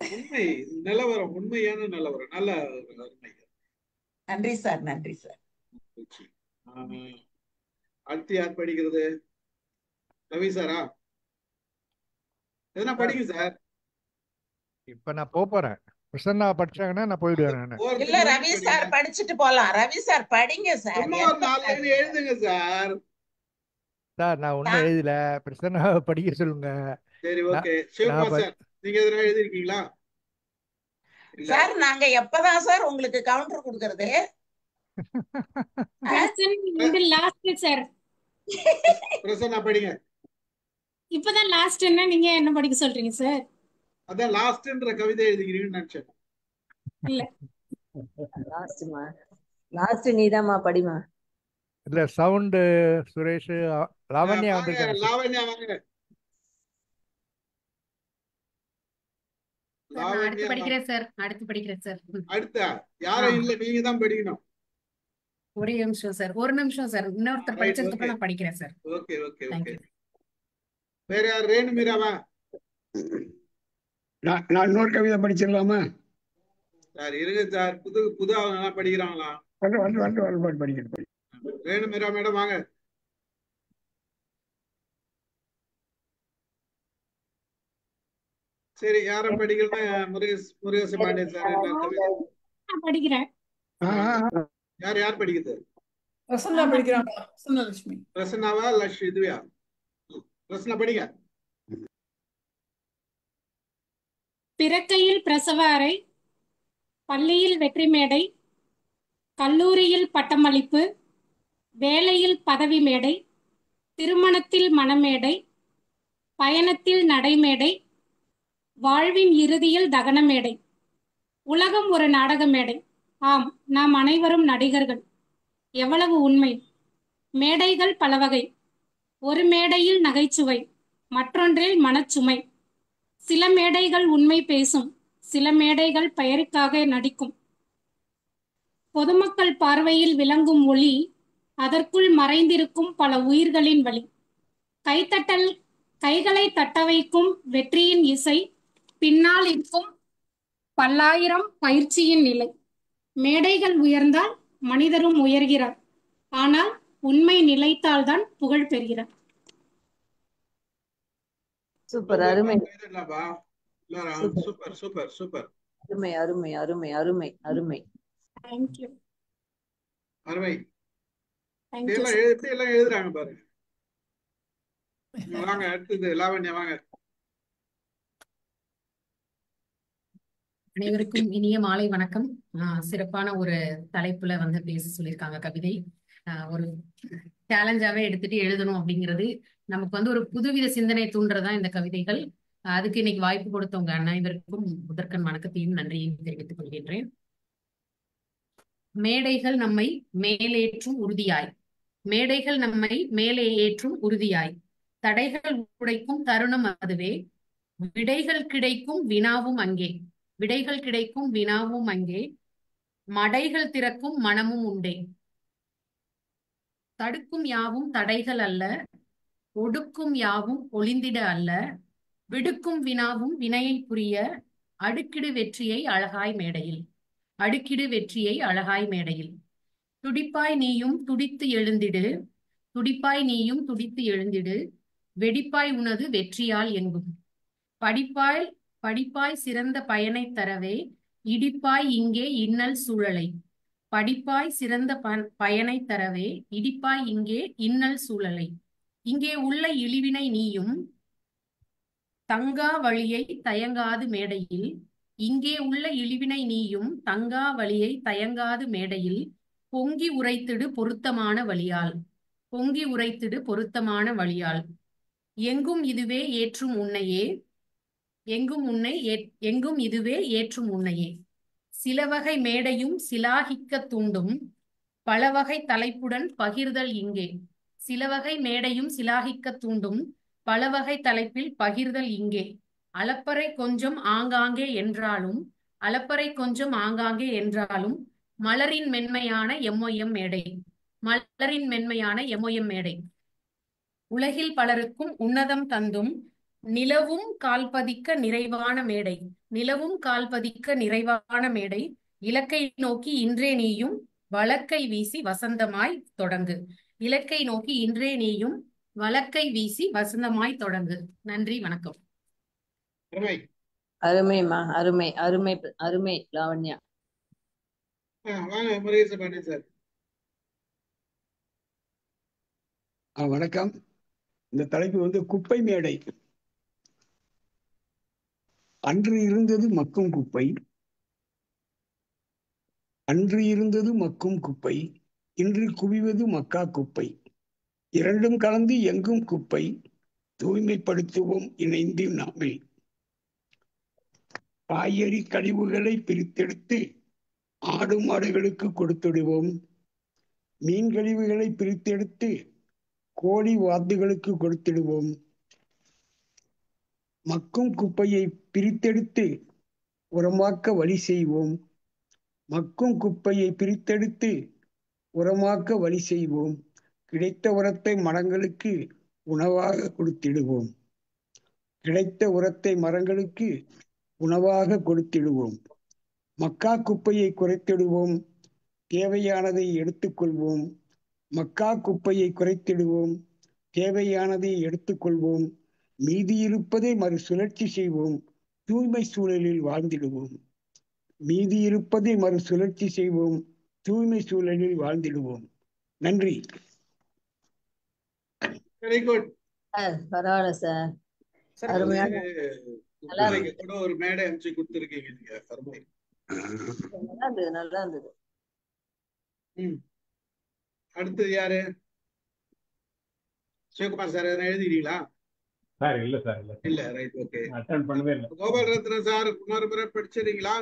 உண்மை நிலவரம், உண்மையான நிலவரம். நல்ல அருமை. நன்றி சார், நன்றி சார். அடுத்து யார் படிக்கிறது? ரவி சாரா? எதனா படிங்க சார். இப்ப நான் போறேன். பிரசன்னா படிச்சாங்கன்னா நான் போயிடுவேன். இல்ல ரவி சார் படிச்சுட்டு போலாம். ரவி சார் படிங்க சார். எழுதுங்க சார். சார் நான் ஒண்ணும் எழுதல, பிரசன்னா படிக்க சொல்லுங்க. சரி ஓகே. சிவகுமார் சார் நீங்க எதனா எழுதிருக்கீங்களா? சார் நாங்க எப்பதான் சார் உங்களுக்கு கவுண்டர் கொடுக்கறது? சார் பிரசன்னா படிங்க. இப்பதான் லாஸ்ட்னா நீங்க என்ன படிக்க சொல்றீங்க சார்? அதான் லாஸ்ட்ன்ற கவிதை எழுதிக்கிறீங்கன்னு நினைச்சேன். இல்ல லாஸ்ட்மா, லாஸ்ட் நீதாம்மா படிமா. இல்ல சவுண்ட் சுரேஷ் லாவண்யா வந்திருக்காங்க. லாவண்யா வாங்க. அடுத்து படிக்கிறேன் சார். அடுத்து படிக்கிறேன் சார். அடுத்த யாரும் இல்ல, நீங்க தான் படிக்கணும். ஒரே நிமிஷம் சார், ஒரு நிமிஷம் சார். இன்னொருத்தர் படிச்சதுக்கு அப்புறம் நான் படிக்கிறேன் sir. Okay okay okay. Thank you. வேற யார்? ரேணு மீராவா? நான் இன்னொரு கவிதை படிச்சிடலாமா சார்? இருங்க சார், புது புது அவங்க படிக்கிறாங்களா? படிக்கிறேன். ரேணு மீரா மேடம் வாங்க. சரி யாரும் படிக்கிறதா? முருகேச பாண்டியன் சார் படிக்கிறேன். யார் யார் படிக்கிறது? பிரசன்னா படிக்கிறாங்க. பிரசன்னலட்சுமி. பிரசன்னாவா? இதுவையா? பிரசன்னா படிங்க. பிறக்கையில் பிரசவ அறை, பள்ளியில் வெற்றி மேடை, கல்லூரியில் பட்டமளிப்பு, வேலையில் பதவி மேடை, திருமணத்தில் மணமேடை, பயணத்தில் நடைமேடை, வாழ்வின் இறுதியில் தகன மேடை. உலகம் ஒரு நாடக மேடை. ஆம், நாம் அனைவரும் நடிகர்கள். எவ்வளவு உண்மை! மேடைகள் பல வகை. ஒரு மேடையில் நகைச்சுவை, மற்றொன்றில் மனச்சுமை. சில மேடைகள் உண்மை பேசும், சில மேடைகள் பெயருக்காக நடிக்கும். பொதுமக்கள் பார்வையில் விளங்கும் ஒளி, அதற்குள் மறைந்திருக்கும் பல உயிர்களின் வலி. கைத்தட்டல், கைகளை தட்ட வைக்கும் வெற்றியின் இசை, பின்னால் இருக்கும் பல்லாயிரம் பயிற்சியின் நிலை. மேடைகள் உயர்ந்தால் மனிதரும் உயர்கிறார், ஆனால் உண்மை நிலைத்தால்தான் புகழ் பெறுகிறார். சூப்பர் அருமை கைதட்டலாம்பா எல்லாரும். சூப்பர் சூப்பர் சூப்பர் சூப்பர் அருமை அருமை அருமை அருமை அருமை தேங்க்யூ அருமை. தேங்க்யூ எல்லாம் சார். எப்படி எல்லாம் எழுதுறாங்க பாருங்க. நீங்க வாங்க, அடுத்தது லாவண்யா வாங்க. அனைவருக்கும் இனிய மாலை வணக்கம். சிறப்பான ஒரு தலைப்புல வந்து பேச சொல்லியிருக்காங்க கவிதை. ஒரு சேலஞ்சாவே எடுத்துட்டு எழுதணும் அப்படிங்கிறது நமக்கு வந்து ஒரு புதுவித சிந்தனை தூண்டுறதா இந்த கவிதைகள். அதுக்கு இன்னைக்கு வாய்ப்பு கொடுத்தவங்க அனைவருக்கும் முதற்கண் வணக்கத்தையும் நன்றியையும் தெரிவித்துக் கொள்கின்றேன். மேடைகள் நம்மை மேலேற்றும் உறுதியாய், மேடைகள் நம்மை மேலே ஏற்றும் உறுதியாய், தடைகள் உடைக்கும் தருணம் அதுவே, விடைகள் கிடைக்கும் வினாவும் அங்கே, விடைகள் கிடைக்கும் வினாவும் அங்கே, மடைகள் திறக்கும் மனமும் உண்டே. தடுக்கும் யாவும் தடைகள் அல்ல, ஒடுக்கும் யாவும் ஒளிந்திட அல்ல, விடுக்கும் வினாவும் வினையை புரிய, அடுக்கிடு வெற்றியை அழகாய் மேடையில், அடுக்கிடு வெற்றியை அழகாய் மேடையில். துடிப்பாய் நீயும் துடித்து எழுந்திடு, துடிப்பாய் நீயும் துடித்து எழுந்திடு, வெடிப்பாய் உனது வெற்றியால் எங்கும். படிப்பாய் படிப்பாய் சிறந்த பயனை தரவே, இடிப்பாய் இங்கே இன்னல் சூழலை, படிப்பாய் சிறந்த பயனை தரவே, இடிப்பாய் இங்கே இன்னல் சூழலை. இங்கே உள்ள இழிவினை நீயும் தங்கா வழியை தயங்காது மேடையில், இங்கே உள்ள இழிவினை நீயும் தங்கா வழியை தயங்காது மேடையில், பொங்கி உரைத்திடு பொருத்தமான வழியால், பொங்கி உரைத்திடு பொருத்தமான வழியால். எங்கும் இதுவே ஏற்றும் உன்னையே, எங்கும் இதுவே ஏற்றும் உன்னையே. சிலவகை மேடையும் சிலாகிக்க தூண்டும், பலவகை தலைப்புடன் பகிர்தல் இங்கே. சிலவகை மேடையும் சிலாகிக்க தூண்டும், பலவகை தலைப்பில் பகிர்தல் இங்கே. அலப்பறை கொஞ்சம் ஆங்காங்கே என்றாலும், அலப்பறை கொஞ்சம் ஆங்காங்கே என்றாலும், மலரின் மென்மையான எம்ஒஎம் மேடை, மலரின் மென்மையான எம்ஒஎம் மேடை. உலகில் பலருக்கும் உன்னதம் தந்தும், நிலவும் கால்பதிக்க நிறைவான மேடை, நிலவும் கால்பதிக்க நிறைவான மேடை. இலக்கை நோக்கி இன்றே நீயும் வழக்கை வீசி வசந்தமாய் தொடங்கு, இலக்கை நோக்கி இன்றே நீயும் வழக்கை வீசி வசந்தமாய் தொடங்கு. நன்றி, வணக்கம். அருமைமா அருமை அருமை அருமை லாவண்யா. வாங்க முருகேசன் பாண்டியன் சார். வணக்கம். இந்த தலைப்பு வந்து குப்பை மேடை. அன்று இருந்தது மக்கும் குப்பை, அன்று இருந்தது மக்கும் குப்பை, இன்று குவிவது மக்கா குப்பை. இரண்டும் கலந்து எங்கும் குப்பை, தூய்மைப்படுத்துவோம் இணைந்து நாமே. காய்கறி கழிவுகளை பிரித்தெடுத்து ஆடு மாடுகளுக்கு கொடுத்துடுவோம், மீன் கழிவுகளை பிரித்தெடுத்து கோழி வாத்துகளுக்கு கொடுத்திடுவோம். மக்கும் குப்பையை பிரித்தெடுத்து உரமாக்க வழி செய்வோம், மக்கும் குப்பையை பிரித்தெடுத்து உரமாக்க வழி செய்வோம். கிடைத்த உரத்தை மரங்களுக்கு உணவாக கொடுத்திடுவோம், கிடைத்த உரத்தை மரங்களுக்கு உணவாக கொடுத்திடுவோம். மக்கா குப்பையை குறைத்திடுவோம், தேவையானதை எடுத்துக்கொள்வோம். மக்கா குப்பையை குறைத்திடுவோம், தேவையானதை எடுத்துக்கொள்வோம். மீதி இருப்பதை மறுசுழற்சி செய்வோம், தூய்மை சூழலில் வாழ்ந்திடுவோம். மீதி இருப்பதை மறுசுழற்சி செய்வோம், தூய்மை சூழலில் வாழ்ந்திடுவோம். நன்றி. Very good. பரவாயில்ல சார். அருமையான கூட ஒரு மேடை அமைச்சு கொடுத்துருக்கீங்க நீங்க. அருமை. நல்லா இருந்தது நல்லா இருந்தது. அடுத்தது யாரு? சிவகுமார் சார் எதனா எழுதிக்கிறீங்களா? சார் இல்ல சார் இல்ல. Right, okay. அட்டெண்ட் பண்ணவே இல்ல. கோபால் ரத்னம் சார் இன்னொரு முறை படிச்சிருக்கீங்களா?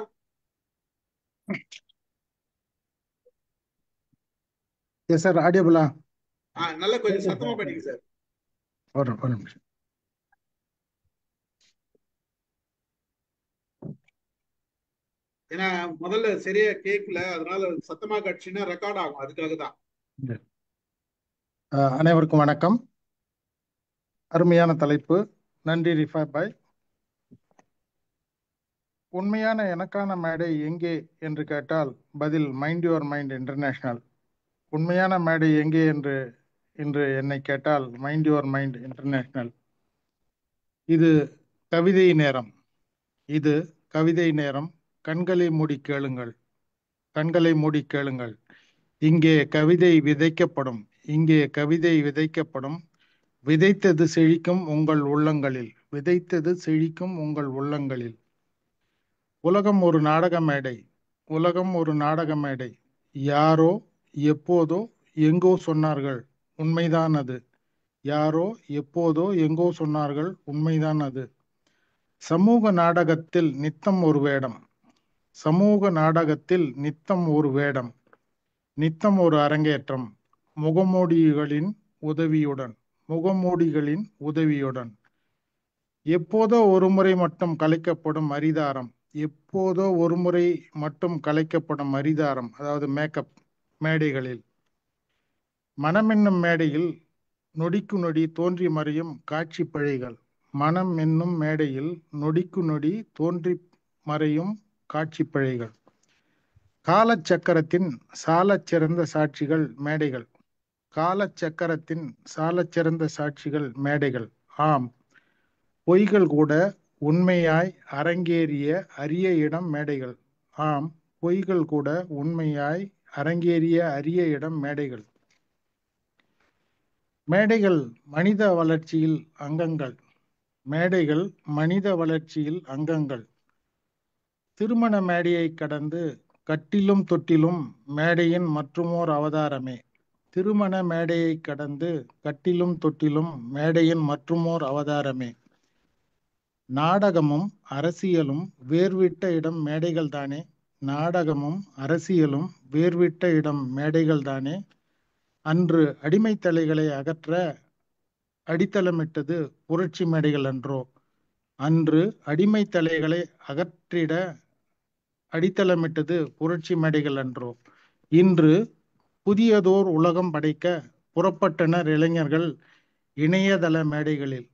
எஸ் சார், ஆடியபிளா? நல்லா கொஞ்சம் சத்தமா படிங்க சார். ஒரு நிமிஷம். ஏன்னா முதல்ல சரியா கேட்கல, அதனால சத்தமா கட்சினா ரெக்கார்ட் ஆகும், அதுக்காக தான். அனைவருக்கும் வணக்கம். அருமையான தலைப்பு. நன்றி ரிஃபா பாய். உண்மையான எனக்கான மேடை எங்கே என்று கேட்டால் பதில் மைண்ட் யுவர் மைண்ட் இன்டர்நேஷனல். உண்மையான மேடை எங்கே என்று என்னை கேட்டால் மைண்ட் யுவர் மைண்ட் இன்டர்நேஷனல். இது கவிதை நேரம். இது கவிதை நேரம். கண்களை மூடி கேளுங்கள். கண்களை மூடி கேளுங்கள். இங்கே கவிதை விதைக்கப்படும். இங்கே கவிதை விதைக்கப்படும். விதைத்தது செழிக்கும் உங்கள் உள்ளங்களில். விதைத்தது செழிக்கும் உங்கள் உள்ளங்களில். உலகம் ஒரு நாடக மேடை. உலகம் ஒரு நாடக மேடை. யாரோ எப்போதோ எங்கோ சொன்னார்கள், உண்மைதான் அது. யாரோ எப்போதோ எங்கோ சொன்னார்கள், உண்மைதான் அது. சமூக நாடகத்தில் நித்தம் ஒரு வேடம். சமூக நாடகத்தில் நித்தம் ஒரு வேடம். நித்தம் ஒரு அரங்கேற்றம். முகமூடிகளின் உதவியுடன். முகமூடிகளின் உதவியுடன். எப்போதோ ஒரு முறை மட்டும் கலைக்கப்படும் அரிதாரம். எப்போதோ ஒரு முறை மட்டும் கலைக்கப்படும் அரிதாரம், அதாவது மேக்கப் மேடைகளில். மனம் என்னும் மேடையில் நொடிக்கு நொடி தோன்றி மறையும் காட்சி பிழைகள். மனம் என்னும் மேடையில் நொடிக்கு நொடி தோன்றி மறையும் காட்சி பிழைகள். காலச்சக்கரத்தின் சாலச் சிறந்த சாட்சிகள் மேடைகள். காலச்சக்கரத்தின் சாலச் சிறந்த சாட்சிகள் மேடைகள். ஆம், பொய்கள் கூட உண்மையாய் அரங்கேறிய அரிய இடம் மேடைகள். ஆம், பொய்கள் கூட உண்மையாய் அரங்கேறிய அரிய இடம் மேடைகள். மேடைகள் மனித வளர்ச்சியில் அங்கங்கள். மேடைகள் மனித வளர்ச்சியில் அங்கங்கள். திருமண மேடையை கடந்து கட்டிலும் தொட்டிலும் மேடையின் மற்றுமோர் அவதாரமே. திருமண மேடையை கடந்து கட்டிலும் தொட்டிலும் மேடையின் மற்றுமோர் அவதாரமே. நாடகமும் அரசியலும் வேர்விட்ட இடம் மேடைகள் தானே. நாடகமும் அரசியலும் வேர்விட்ட இடம் மேடைகள் தானே. அன்று அடிமை தலைகளை அகற்ற அடித்தளமிட்டது புரட்சி மேடைகள் அன்றோ. அன்று அடிமை தலைகளை அகற்றிட அடித்தளமிட்டது புரட்சி மேடைகள் அன்றோ. இன்று புதியதோர் உலகம் படைக்க புறப்பட்டனர் இளைஞர்கள் இணையதள மேடைகளில்.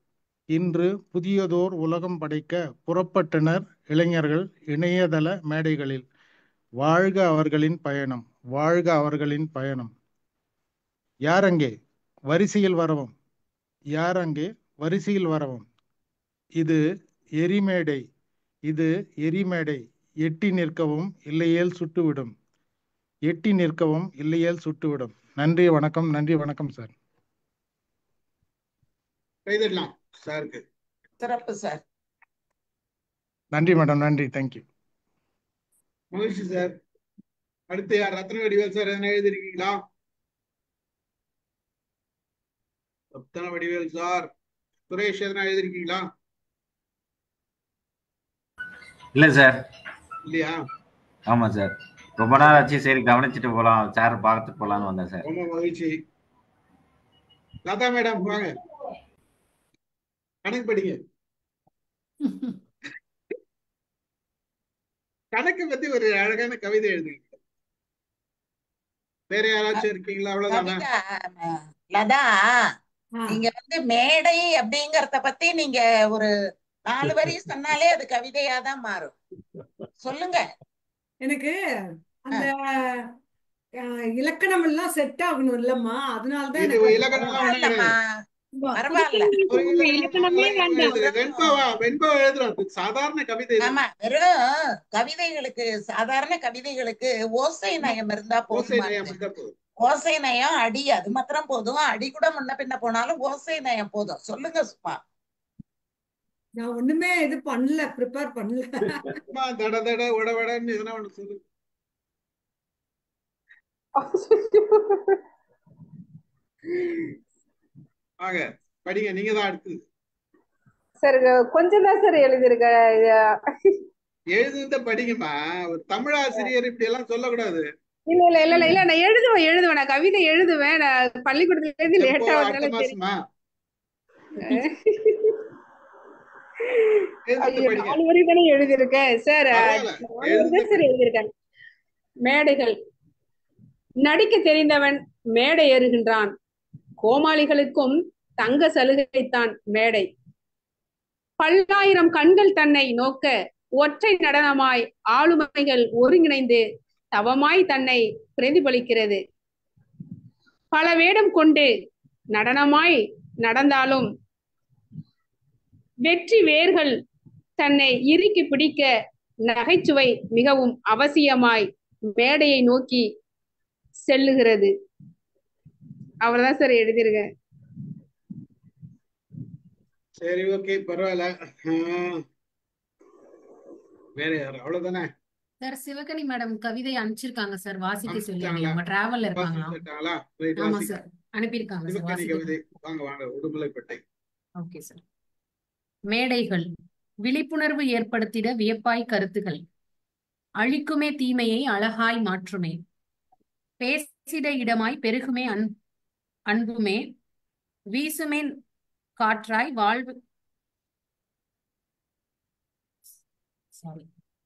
இன்று புதியதோர் உலகம் படைக்க புறப்பட்டனர் இளைஞர்கள் இணையதள மேடைகளில். வாழ்க அவர்களின் பயணம். வாழ்க அவர்களின் பயணம். யாரங்கே வரிசையில் வரவும். யாரங்கே வரிசையில் வரவும். இது எரிமேடை. இது எரிமேடை. எட்டி நிற்கவும் இல்லையேல் சுட்டுவிடும். எட்டி நிற்கவும் இல்லையேல் சுட்டுவிடும். நன்றி, வணக்கம். நன்றி, வணக்கம் சார். கைதட்டலாம் சாருக்கு. சிறப்பு சார். நன்றி மேடம். நன்றி, தேங்க்யூ. மகிழ்ச்சி சார். அடுத்து யார்? ரத்ன வடிவேல் சார் எதனா எழுதிருக்கீங்களா? ரத்ன வடிவேல் சார். சுரேஷ் எதனா எழுதிருக்கீங்களா? இல்ல சார். இல்லையா? ஆமா சார், ரொம்ப நாள் ஆச்சு, சரி கவனிச்சுட்டு போலாம், சார் பார்த்துட்டு போலான்னு வந்தேன் சார். ரொம்ப மகிழ்ச்சி. லதா மேடம் வாங்க, கணக்கு படிங்க. கணக்கு பத்தி ஒரு அழகான கவிதை எழுதுங்க. வேற யாராச்சும் இருக்கீங்களா? அவ்வளவுதானா? லதா, நீங்க மேடை அப்படிங்கறத பத்தி நீங்க ஒரு 4 வரி சொன்னாலே அது கவிதையா தான் மாறும். சொல்லுங்க. எனக்கு அந்த இலக்கணம் எல்லாம் செட் ஆகணும் இல்லம்மா, அதனாலதான் எனக்கு சாதாரண கவிதை. ஆமா, வெறும் கவிதைகளுக்கு, சாதாரண கவிதைகளுக்கு ஓசை நயம் இருந்தா போதும். ஓசை நயம், அடி, அது மாத்திரம் போதும். அடி கூட முன்ன பின்ன போனாலும் ஓசை நயம் போதும். சொல்லுங்க சும்மா. நான் ஒண்ணுமே இது பண்ணல, ப்ரிப்பேர் பண்ணல. தட தட உடவடன்னு எதனா ஒண்ணு சொல்லு. ஆக படிங்க, நீங்க தான் அடுத்து. சார் கொஞ்சம் தான் சார் எழுதிருக்க. எழுதுத படிங்கம்மா. ஒரு தமிழாசிரியர் இப்படி எல்லாம் சொல்லக்கூடாது. இல்ல இல்ல இல்ல இல்ல நான் எழுதுவேன். நான் கவிதை எழுதுவேன். நான் பள்ளிக்கூடத்துல இருந்து லேட்டா வந்தனால மாசமா 4 வரி தானே எழுதியிருக்கேன் சார். சார் எழுதியிருக்கேன். மேடைகள். நடிக்க தெரிந்தவன் மேடை ஏறுகின்றான். கோமாளிகளுக்கும் தங்க சலுகைத்தான் மேடை. பல்லாயிரம் கண்கள் தன்னை நோக்க ஒற்றை நடனமாய் ஆளுமைகள் ஒருங்கிணைந்து தவமாய் தன்னை பிரதிபலிக்கிறது. பல வேடம் கொண்டு நடனமாய் நடந்தாலும் வெற்றி வேர்கள் தன்னை இறுக்கி பிடிக்க நகைச்சுவை மிகவும் அவசியமாய் மேடையை நோக்கி செல்லுகிறது. அவ்வளவுதான் சார் எழுதியிருக்கேன். சரி, ஓகே, பரவாயில்ல. வேற யாரு? அவ்வளவுதானே? சார் சிவகனி மேடம் கவிதை அனுப்பிச்சிருக்காங்க சார், வாசிக்க சொல்லி. அனுப்பிச்சிட்டாங்களா? அவங்க டிராவல்ல இருக்காங்களாம். வாசிச்சுட்டாங்களா? ரைட், ஆமா வாசிங்க. சார், அனுப்பியிருக்காங்க சார், சிவகனி வாசிக்க. கவிதை. வாங்க வாங்க, உடுமலைப்பேட்டை. Okay sir. மேடைகள் விழிப்புணர்வு ஏற்படுத்திட வியப்பாய் கருத்துகள், அழிக்குமே தீமையை அழகாய் மாற்றுமே, பேசிட இடமாய் பெருகுமே அன்புமே, வீசுமே காற்றாய் வாழ்வு.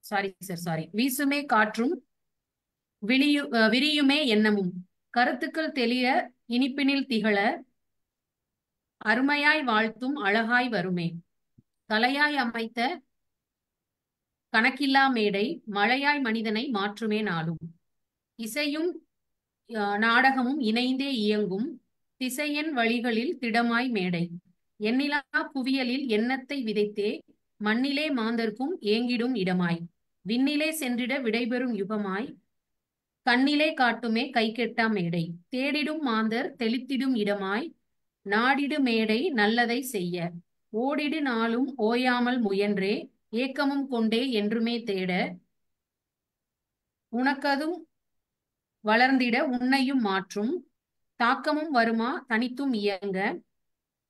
சாரி வீசுமே காற்றும் விரியுமே எண்ணமும், கருத்துக்கள் தெளிய இனிப்பினில் திகழ அருமையாய் வாழ்த்தும் அழகாய் வருமே, கலையாய் அமைத்த கணக்கில்லா மேடை மழையாய் மனிதனை மாற்றுமே நாளும், இசையும் நாடகமும் இணைந்தே இயங்கும் திசையன் வழிகளில் திடமாய் மேடை, எண்ணிலா குவியலில் எண்ணத்தை விதைத்தே மண்ணிலே மாந்தர்க்கும் ஏங்கிடும் இடமாய், விண்ணிலே சென்றிட விடைபெறும் யுகமாய் கண்ணிலே காட்டுமே கைகெட்டா மேடை, தேடிடும் மாந்தர் தெளித்திடும் இடமாய் நாடிடு மேடை நல்லதை செய்ய, ஓடிடு நாளும் ஓயாமல் முயன்றே ஏக்கமும் கொண்டே என்றுமே தேட, உனக்கதும் வளர்ந்திட உன்னையும் மாற்றும் தாக்கமும் வருமா தனித்தும் இயங்க,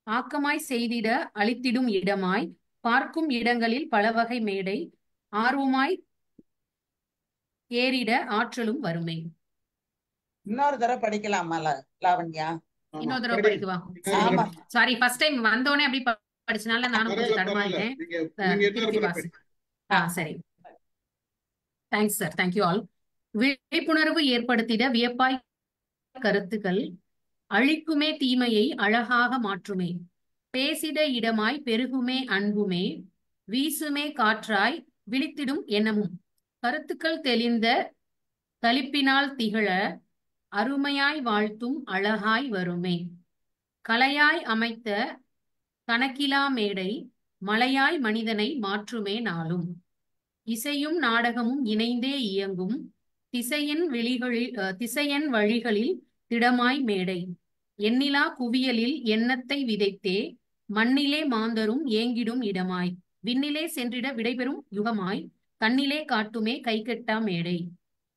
ஆக்கமாய் செய்திட அளித்திடும் இடமாய் பார்க்கும் இடங்களில் பலவகை மேடை, ஆர்வமாய் ஏறிட ஆற்றலும் வருமே. இன்னொரு தடவை படிக்கலாமா லாவண்யா? இன்னொரு தடவை படிக்குவா? ஆமா. சாரி, ஃபர்ஸ்ட் டைம் வந்தோடனே அப்படி படிச்சனால நானும் கொஞ்சம் தடுமாறிட்டேன். சரி, தேங்க்ஸ் சார், தேங்க்யூ ஆல். விழிப்புணர்வு ஏற்படுத்திட வியப்பாய் கருத்துக்கள், அழிக்குமே தீமையை அழகாக மாற்றுமே, பேசிட இடமாய் பெருகுமே அன்புமே, வீசுமே காற்றாய் விழித்திடும் எண்ணமும், கருத்துக்கள் தெளிந்த களிப்பினால் திகழ அருமையாய் வாழ்த்தும் அழகாய் வருமே, கலையாய் அமைத்த கணக்கிலா மேடை மலையாய் மனிதனை மாற்றுமே நாளும், இசையும் நாடகமும் இணைந்தே இயங்கும் திசையன் வழிகளில் திடமாய் மேடை, எண்ணிலா குவியலில் எண்ணத்தை விதைத்தே மண்ணிலே மாந்தரும் ஏங்கிடும் இடமாய், விண்ணிலே சென்றிட விடைபெறும் யுகமாய் கண்ணிலே காட்டுமே கைகெட்டா மேடை,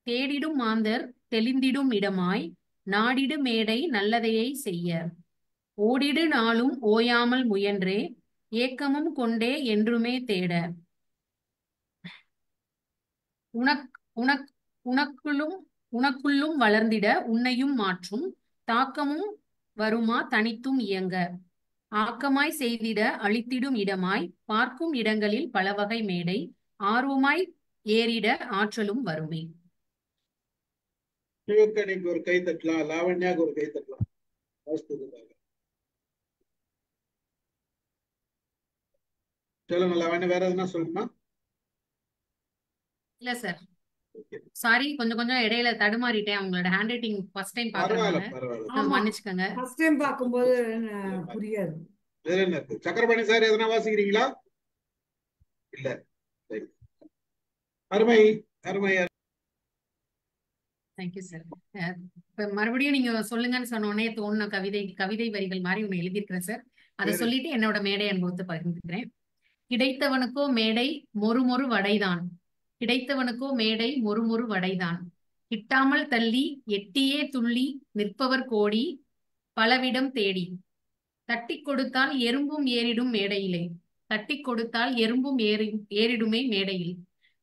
தேடிடும் மாந்தர் தெளிந்திடும் இடமாய் நாடிடு மேடை நல்லதையை செய்ய, ஓடிடு நாளும் ஓயாமல் முயன்றே ஏக்கமும் கொண்டே என்றுமே தேட, உனக்குள்ளும் வளர்ந்திட உன்னையும் மாற்றும் தாக்கமும் வருமா தனித்தும் இயங்க, ஆக்கமாய் செய்திட அளித்திடும் இடமாய் பார்க்கும் இடங்களில் பலவகை மேடை, ஆர்வமாய் ஏறிட ஆற்றலும் வருமே. சிவகணிக்கு ஒரு கை தட்டலாம், லாவண்யாக்கு ஒரு கை தட்டலாம். சொல்லுங்க லாவண்யா, வேற எதுனா சொல்லுமா? இல்ல சார், சாரி, கொஞ்சம் இடையில தடுமாறிட்டேன். உங்களோட ஹேண்ட் ரைட்டிங் ஃபர்ஸ்ட் டைம் பாக்குறதுனால மன்னிச்சுக்கங்க. ஃபர்ஸ்ட் டைம் பாக்கும்போது புரியாது. வேற என்ன இருக்கு? சக்கரபாணி சார் எதனா வாசிக்கிறீங்களா? இல்ல. அருமை அருமை. Thank you sir. இப்ப மறுபடியும் நீங்க சொல்லுங்கன்னு சொன்னோடனே தோணுன கவிதை வரிகள் மாதிரி ஒண்ணு எழுதியிருக்கிறேன் சார். அதை சொல்லிட்டு என்னோட மேடை அனுபவத்தை பகிர்ந்துக்கிறேன். கிடைத்தவனுக்கோ மேடை மொறு வடைதான், கிடைத்தவனுக்கோ மேடை மொறு வடைதான், கிட்டாமல் தள்ளி எட்டியே துள்ளி நிற்பவர் கோடி பலவிடம் தேடி, தட்டி கொடுத்தால் எறும்பும் ஏறிடும் மேடையிலே, தட்டி கொடுத்தால் எறும்பும் ஏறிடுமே மேடையில்,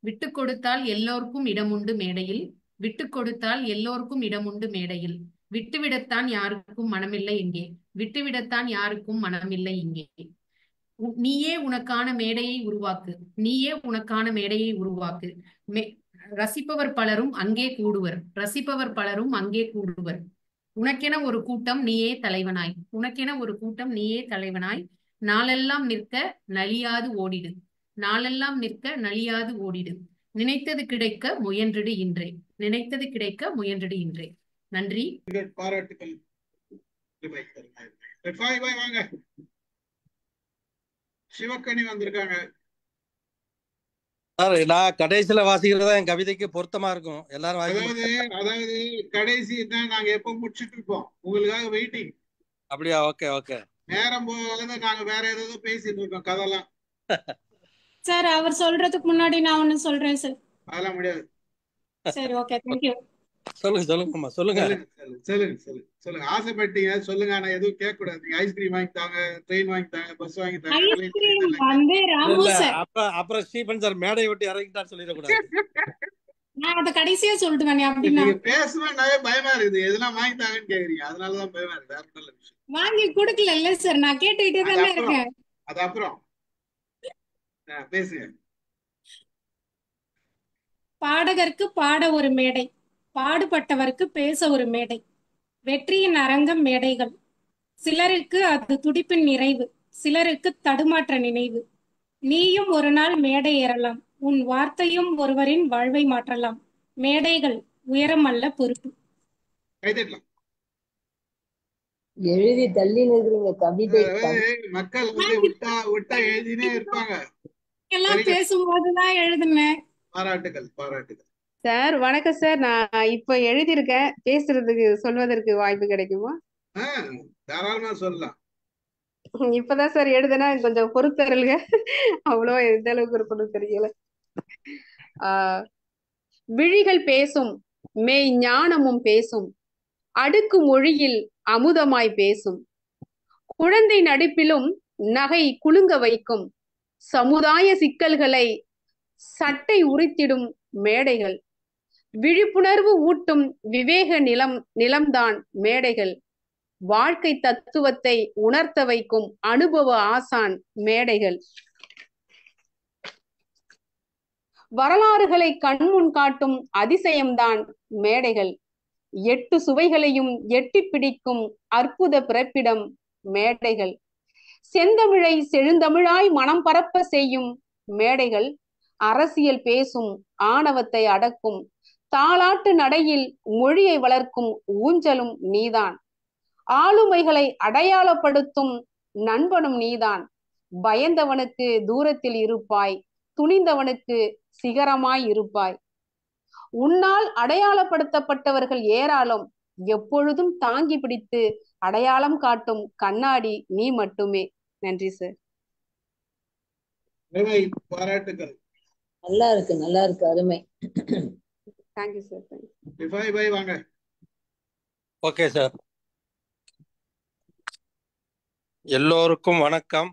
விட்டு கொடுத்தால் எல்லோருக்கும் இடமுண்டு மேடையில், விட்டு கொடுத்தால் எல்லோருக்கும் இடமுண்டு மேடையில், விட்டுவிடத்தான் யாருக்கும் மனமில்லை இங்கே, விட்டுவிடத்தான் யாருக்கும் மனமில்லை இங்கே, நீயே உனக்கான மேடையை உருவாக்கு, நீயே உனக்கான மேடையை உருவாக்கு, ரசிப்பவர் பலரும் அங்கே கூடுவர், ரசிப்பவர் பலரும் அங்கே கூடுவர், உனக்கென ஒரு கூட்டம் நீயே தலைவனாய், உனக்கென ஒரு கூட்டம் நீயே தலைவனாய், நாளெல்லாம் நிற்க நலியாது ஓடிடு, நாளெல்லாம் நிற்க நலியாது ஓடிடு, நினைத்தது கிடைக்க முயன்றிடு இன்றே, நினைத்தது கிடைக்க முயன்றிடு இன்றே. நன்றி, பாராட்டுகள். சிவக்கனி வந்திருக்காங்க. சார் நான் கடைசியில வாசிக்கிறது தான் என் கவிதைக்கு பொருத்தமா இருக்கும். எல்லாரும் அதாவது கடைசி தான் நாங்க எப்ப முடிச்சிட்டு இருப்போம், உங்களுக்காக வெயிட்டிங். அப்படியா? Okay okay. நேரம் போகாத நாங்க வேற ஏதாவது பேசிட்டு இருக்கோம் கதெல்லாம். சார் அவர் சொல்றதுக்கு முன்னாடி நான் ஒண்ணு சொல்றேன் சார். அதெல்லாம் முடியாது. சரி ஓகே, தேங்க்யூ. சொல்லுங்கம்மா சொல்லுங்க. சொல்லுங்க ஆசைப்பட்டீங்க சொல்லுங்க. ஆனா எதுவும் கேட்க கூடாது. நீங்க ஐஸ்கிரீம் வாங்கி தாங்க, ட்ரெயின் வாங்கி தாங்க, பஸ் வாங்கி தாங்க. ஐஸ்கிரீம் வந்து ராமு சார். அப்புறம் ஸ்டீபன் சார் மேடை விட்டு இறங்கிட்டான்னு சொல்லிடக்கூடாது. நான் அதை கடைசியா சொல்லிட்டு அப்படின்னா நீங்க பேசணும்னாவே பயமா இருக்குது. எதெல்லாம் வாங்கி தாங்கன்னு கேக்குறீங்க, அதனாலதான் பயமா இருக்கு. வேற நல்ல விஷயம். வாங்கி கொடுக்கல இல்ல சார், நான் கேட்டுக்கிட்டே தானே இருக்கேன். அது அப்புறம் பேசுங்க. பாடகருக்கு பாட ஒரு மேடை, பாடுபட்டவருக்கு பேச ஒரு மேடை. வெற்றியின் அரங்கம் மேடைகள். சிலருக்கு அது துடிப்பின் நிறைவு, சிலருக்கு தடுமாற்ற நினைவு. நீயும் ஒரு நாள் மேடை ஏறலாம், உன் வார்த்தையும் ஒருவரின் வாழ்வை மாற்றலாம். மேடைகள் உயரம் அல்ல பொறுப்பு. எழுதி தள்ளி நிற்கிறீங்க கவிதை. மக்கள் வந்து விட்டா எழுதினே இருப்பாங்க. எல்லாம் பேசும்போதுதான் எழுதுனேன். பாராட்டுகள் பாராட்டுகள். சார் வணக்கம் சார். நான் இப்ப எழுதியிருக்கேன், பேசுறதுக்கு சொல்வதற்கு வாய்ப்பு கிடைக்குமா? தாராளமா சொல்லலாம். இப்பதான் சார் எழுதுனா, கொஞ்சம் பொறுத்தருளுங்க. அவ்வளோ எந்த அளவுக்கு இருக்கணும் தெரியல. விழிகள் பேசும், மெய் ஞானமும் பேசும், அடுக்கு மொழியில் அமுதமாய் பேசும். குழந்தை நடிப்பிலும் நகை குலுங்க வைக்கும், சமுதாய சிக்கல்களை சட்டை உரித்திடும் மேடைகள். விழிப்புணர்வு ஊட்டும் விவேக நிலம்தான் மேடைகள். வாழ்க்கை தத்துவத்தை உணர்த்த வைக்கும் அனுபவ ஆசான் மேடைகள். வரலாறுகளை கண்முன் காட்டும் அதிசயம்தான் மேடைகள். 8 சுவைகளையும் எட்டி பிடிக்கும் அற்புத பிறப்பிடம் மேடைகள். செந்தமிழை செழுந்தமிழாய் மனம் பரப்ப செய்யும் மேடைகள். அரசியல் பேசும் ஆணவத்தை அடக்கும் தாலாட்டு நடையில் மொழியை வளர்க்கும் ஊஞ்சலும் நீதான். ஆளுமைகளை அடையாளப்படுத்தும் நண்பனும் நீதான். பயந்தவனுக்கு தூரத்தில் இருப்பாய், துணிந்தவனுக்கு சிகரமாய் இருப்பாய். உன்னால் அடையாளப்படுத்தப்பட்டவர்கள் ஏராளம், எப்பொழுதும் தாங்கி பிடித்து அடையாளம் காட்டும் கண்ணாடி நீ மட்டுமே. நன்றி சார். பாராட்டுகள். நல்லா இருக்கு, நல்லா இருக்கு, அருமை. Thank you sir. வாங்க. Okay sir. எல்லோருக்கும் வணக்கம்.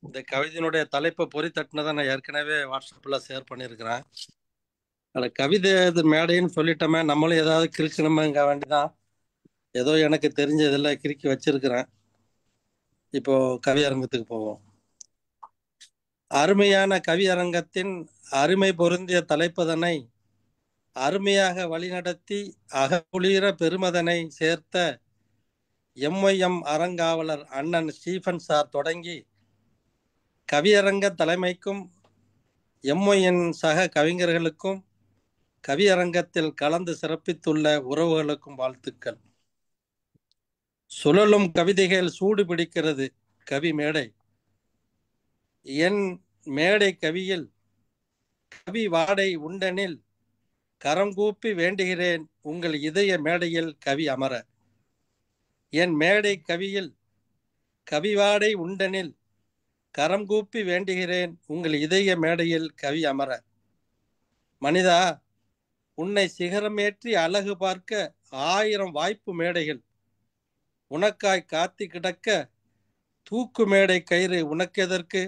இந்த கவிதையினுடைய தலைப்பை பொறி தட்டினதை நான் ஏற்கனவே வாட்ஸ்அப்பில் ஷேர் பண்ணியிருக்கிறேன். அதில் கவிதை இது மேடைன்னு சொல்லிட்டோமே, நம்மளும் ஏதாவது கிறுக்கணுமேங்க வேண்டிதான். ஏதோ எனக்கு தெரிஞ்சதில் கிறுக்கி வச்சிருக்கிறேன். இப்போ கவியரங்கத்துக்கு போவோம். அருமையான கவியரங்கத்தின் அருமை பொருந்திய தலைப்பதனை அருமையாக வழிநடத்தி அகக்குளிர பெருமதனை சேர்த்த எம்ஒய்எம் அறங்காவலர் அண்ணன் ஸ்டீபன் சார் தொடங்கி கவியரங்க தலைமைக்கும் எம்ஒய்என் சக கவிஞர்களுக்கும் கவியரங்கத்தில் கலந்து சிறப்பித்துள்ள உறவுகளுக்கும் வாழ்த்துக்கள். சுழலும் கவிதைகள் சூடு பிடிக்கிறது கவி மேடை. என் மேடை கவியில் கவி வாடை உண்டனில் கரங்கூப்பி வேண்டுகிறேன் உங்கள் இதய மேடையில் கவி அமர. என் மேடை கவியில் கவிவாடை உண்டனில் கரங்கூப்பி வேண்டுகிறேன் உங்கள் இதய மேடையில் கவி அமர. மனிதா, உன்னை சிகரமேற்றி அழகு பார்க்க 1000 வாய்ப்பு மேடைகள் உனக்காய் காத்து கிடக்க, தூக்கு மேடை கயிறு உனக்கெதற்கு?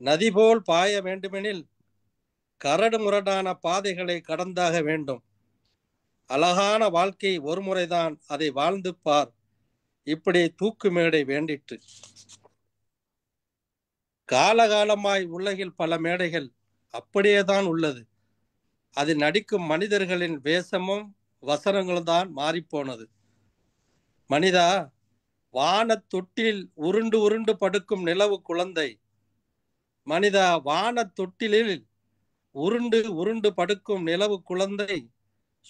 நதி போல் பாய வேண்டுமெனில் கரடு முரடான பாதைகளை கடந்தாக வேண்டும். அழகான வாழ்க்கை ஒரு முறைதான், அதை வாழ்ந்து பார். இப்படி தூக்கு மேடை வேண்டிற்று. காலகாலமாய் உலகில் பல மேடைகள் அப்படியேதான் உள்ளது. அதில் நடிக்கும் மனிதர்களின் வேஷமும் வசனங்களும் தான் மாறிப்போனது. மனிதா, வான தொட்டில் உருண்டு உருண்டு படுக்கும் நிலவு குழந்தை. மனிதா, வான தொட்டிலில் உருண்டு உருண்டு படுக்கும் நிலவு குழந்தை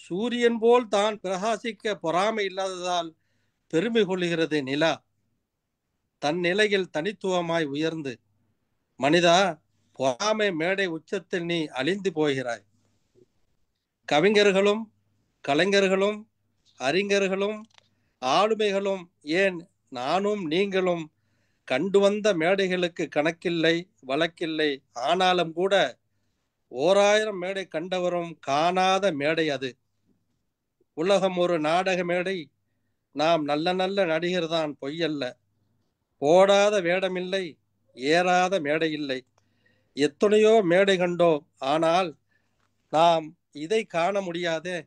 சூரியன் போல் தான் பிரகாசிக்க பொறாமை இல்லாததால் பெருமை கொள்கிறது நிலா. தன் நிலையில் தனித்துவமாய் உயர்ந்து, மனிதா, பொறாமை மேடை உச்சத்தில் நீ அழிந்து போகிறாய். கவிஞர்களும் கலைஞர்களும் அறிஞர்களும் ஆளுமைகளும் ஏன் நானும் நீங்களும் கண்டு வந்த மேடைகளுக்கு கணக்கில்லை, வழக்கில்லை. ஆனாலும் கூட 1000 மேடை கண்டவரும் காணாத மேடை அது. உலகம் ஒரு நாடக மேடை. நாம் நல்ல நல்ல நடிகர் தான், பொய்யல்ல. போடாத வேடமில்லை, ஏறாத மேடை இல்லை. எத்தனையோ மேடை கண்டோம், ஆனால் நாம் இதை காண முடியாதே.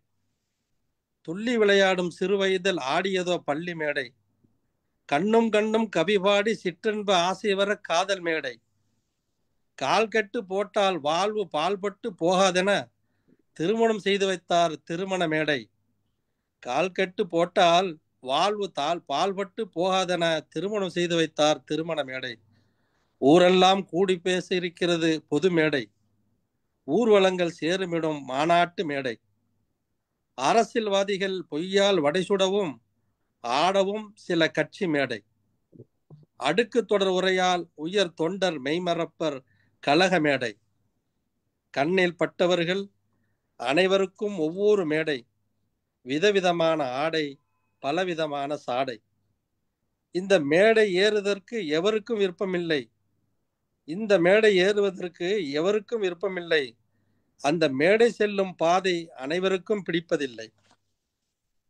துள்ளி விளையாடும் சிறு வயதில் ஆடியதோ பள்ளி மேடை. கண்ணும் கண்ணும் கவி பாடி சிற்றன்ப ஆசை வர காதல் மேடை. கால் கட்டு போட்டால் வாழ்வு பால்பட்டு போகாதென திருமணம் செய்து வைத்தார் திருமண மேடை. கால் கட்டு போட்டால் வாழ்வு பால்பட்டு போகாதென திருமணம் செய்து வைத்தார் திருமண மேடை. ஊரெல்லாம் கூடி பேச இருக்கிறது பொது மேடை. ஊர்வலங்கள் சேருமிடும் மாநாட்டு மேடை. அரசியல்வாதிகள் பொய்யால் வடைசுடவும் ஆடவும் சில கட்சி மேடை. அடுக்கு தொடர் உரையால் உயர் தொண்டர் மெய்மறப்பர் கழக மேடை. கண்ணில் பட்டவர்கள் அனைவருக்கும் ஒவ்வொரு மேடை. விதவிதமான ஆடை, பலவிதமான சாடை. இந்த மேடை ஏறுவதற்கு எவருக்கும் விருப்பமில்லை. இந்த மேடை ஏறுவதற்கு எவருக்கும் விருப்பமில்லை. அந்த மேடை செல்லும் பாதை அனைவருக்கும் பிடிப்பதில்லை.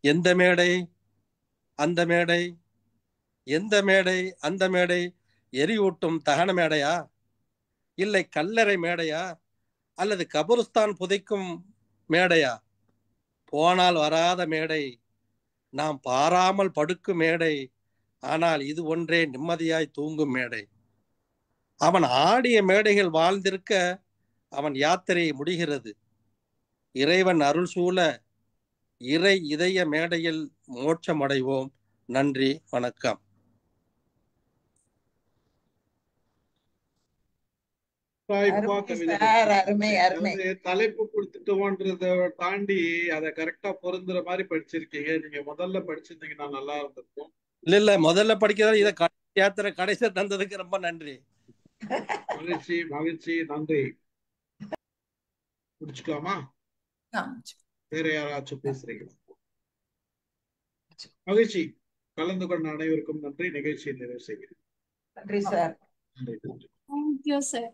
எந்த மேடை? அந்த மேடை. எந்த மேடை? அந்த மேடை. எரியூட்டும் தகன மேடையா, இல்லை கல்லறை மேடையா, அல்லது கபருஸ்தான் புதைக்கும் மேடையா? போனால் வராத மேடை, நாம் பாராமல் படுக்கும் மேடை. ஆனால் இது ஒன்றே நிம்மதியாய் தூங்கும் மேடை. அவன் ஆடிய மேடைகள் வாழ்ந்திருக்க அவன் யாத்திரை முடிகிறது. இறைவன் அருள் சூழ இறை இதய மேடையில் மோட்சமடைவோம். நன்றி, வணக்கம். தலைப்பு கொடுத்துட்டோன்றத தாண்டி அதை கரெக்டா பொருந்துற மாதிரி படிச்சிருக்கீங்க. நீங்க முதல்ல படிச்சிருந்தீங்கன்னா நல்லா இருந்திருக்கும். இல்ல முதல்ல படிக்கிறதா இதை யாத்திரை கடைசி தந்ததுக்கு ரொம்ப நன்றி. மகிழ்ச்சி மகிழ்ச்சி, நன்றி. முடிச்சுக்கலாமா? வேற யாராச்சும் பேசுறீங்களா? மகிழ்ச்சி. கலந்து கொண்ட அனைவருக்கும் நன்றி. நிகழ்ச்சியை நிறைவு செய்கிறேன். நன்றி சார். நன்றி. Thank you, sir.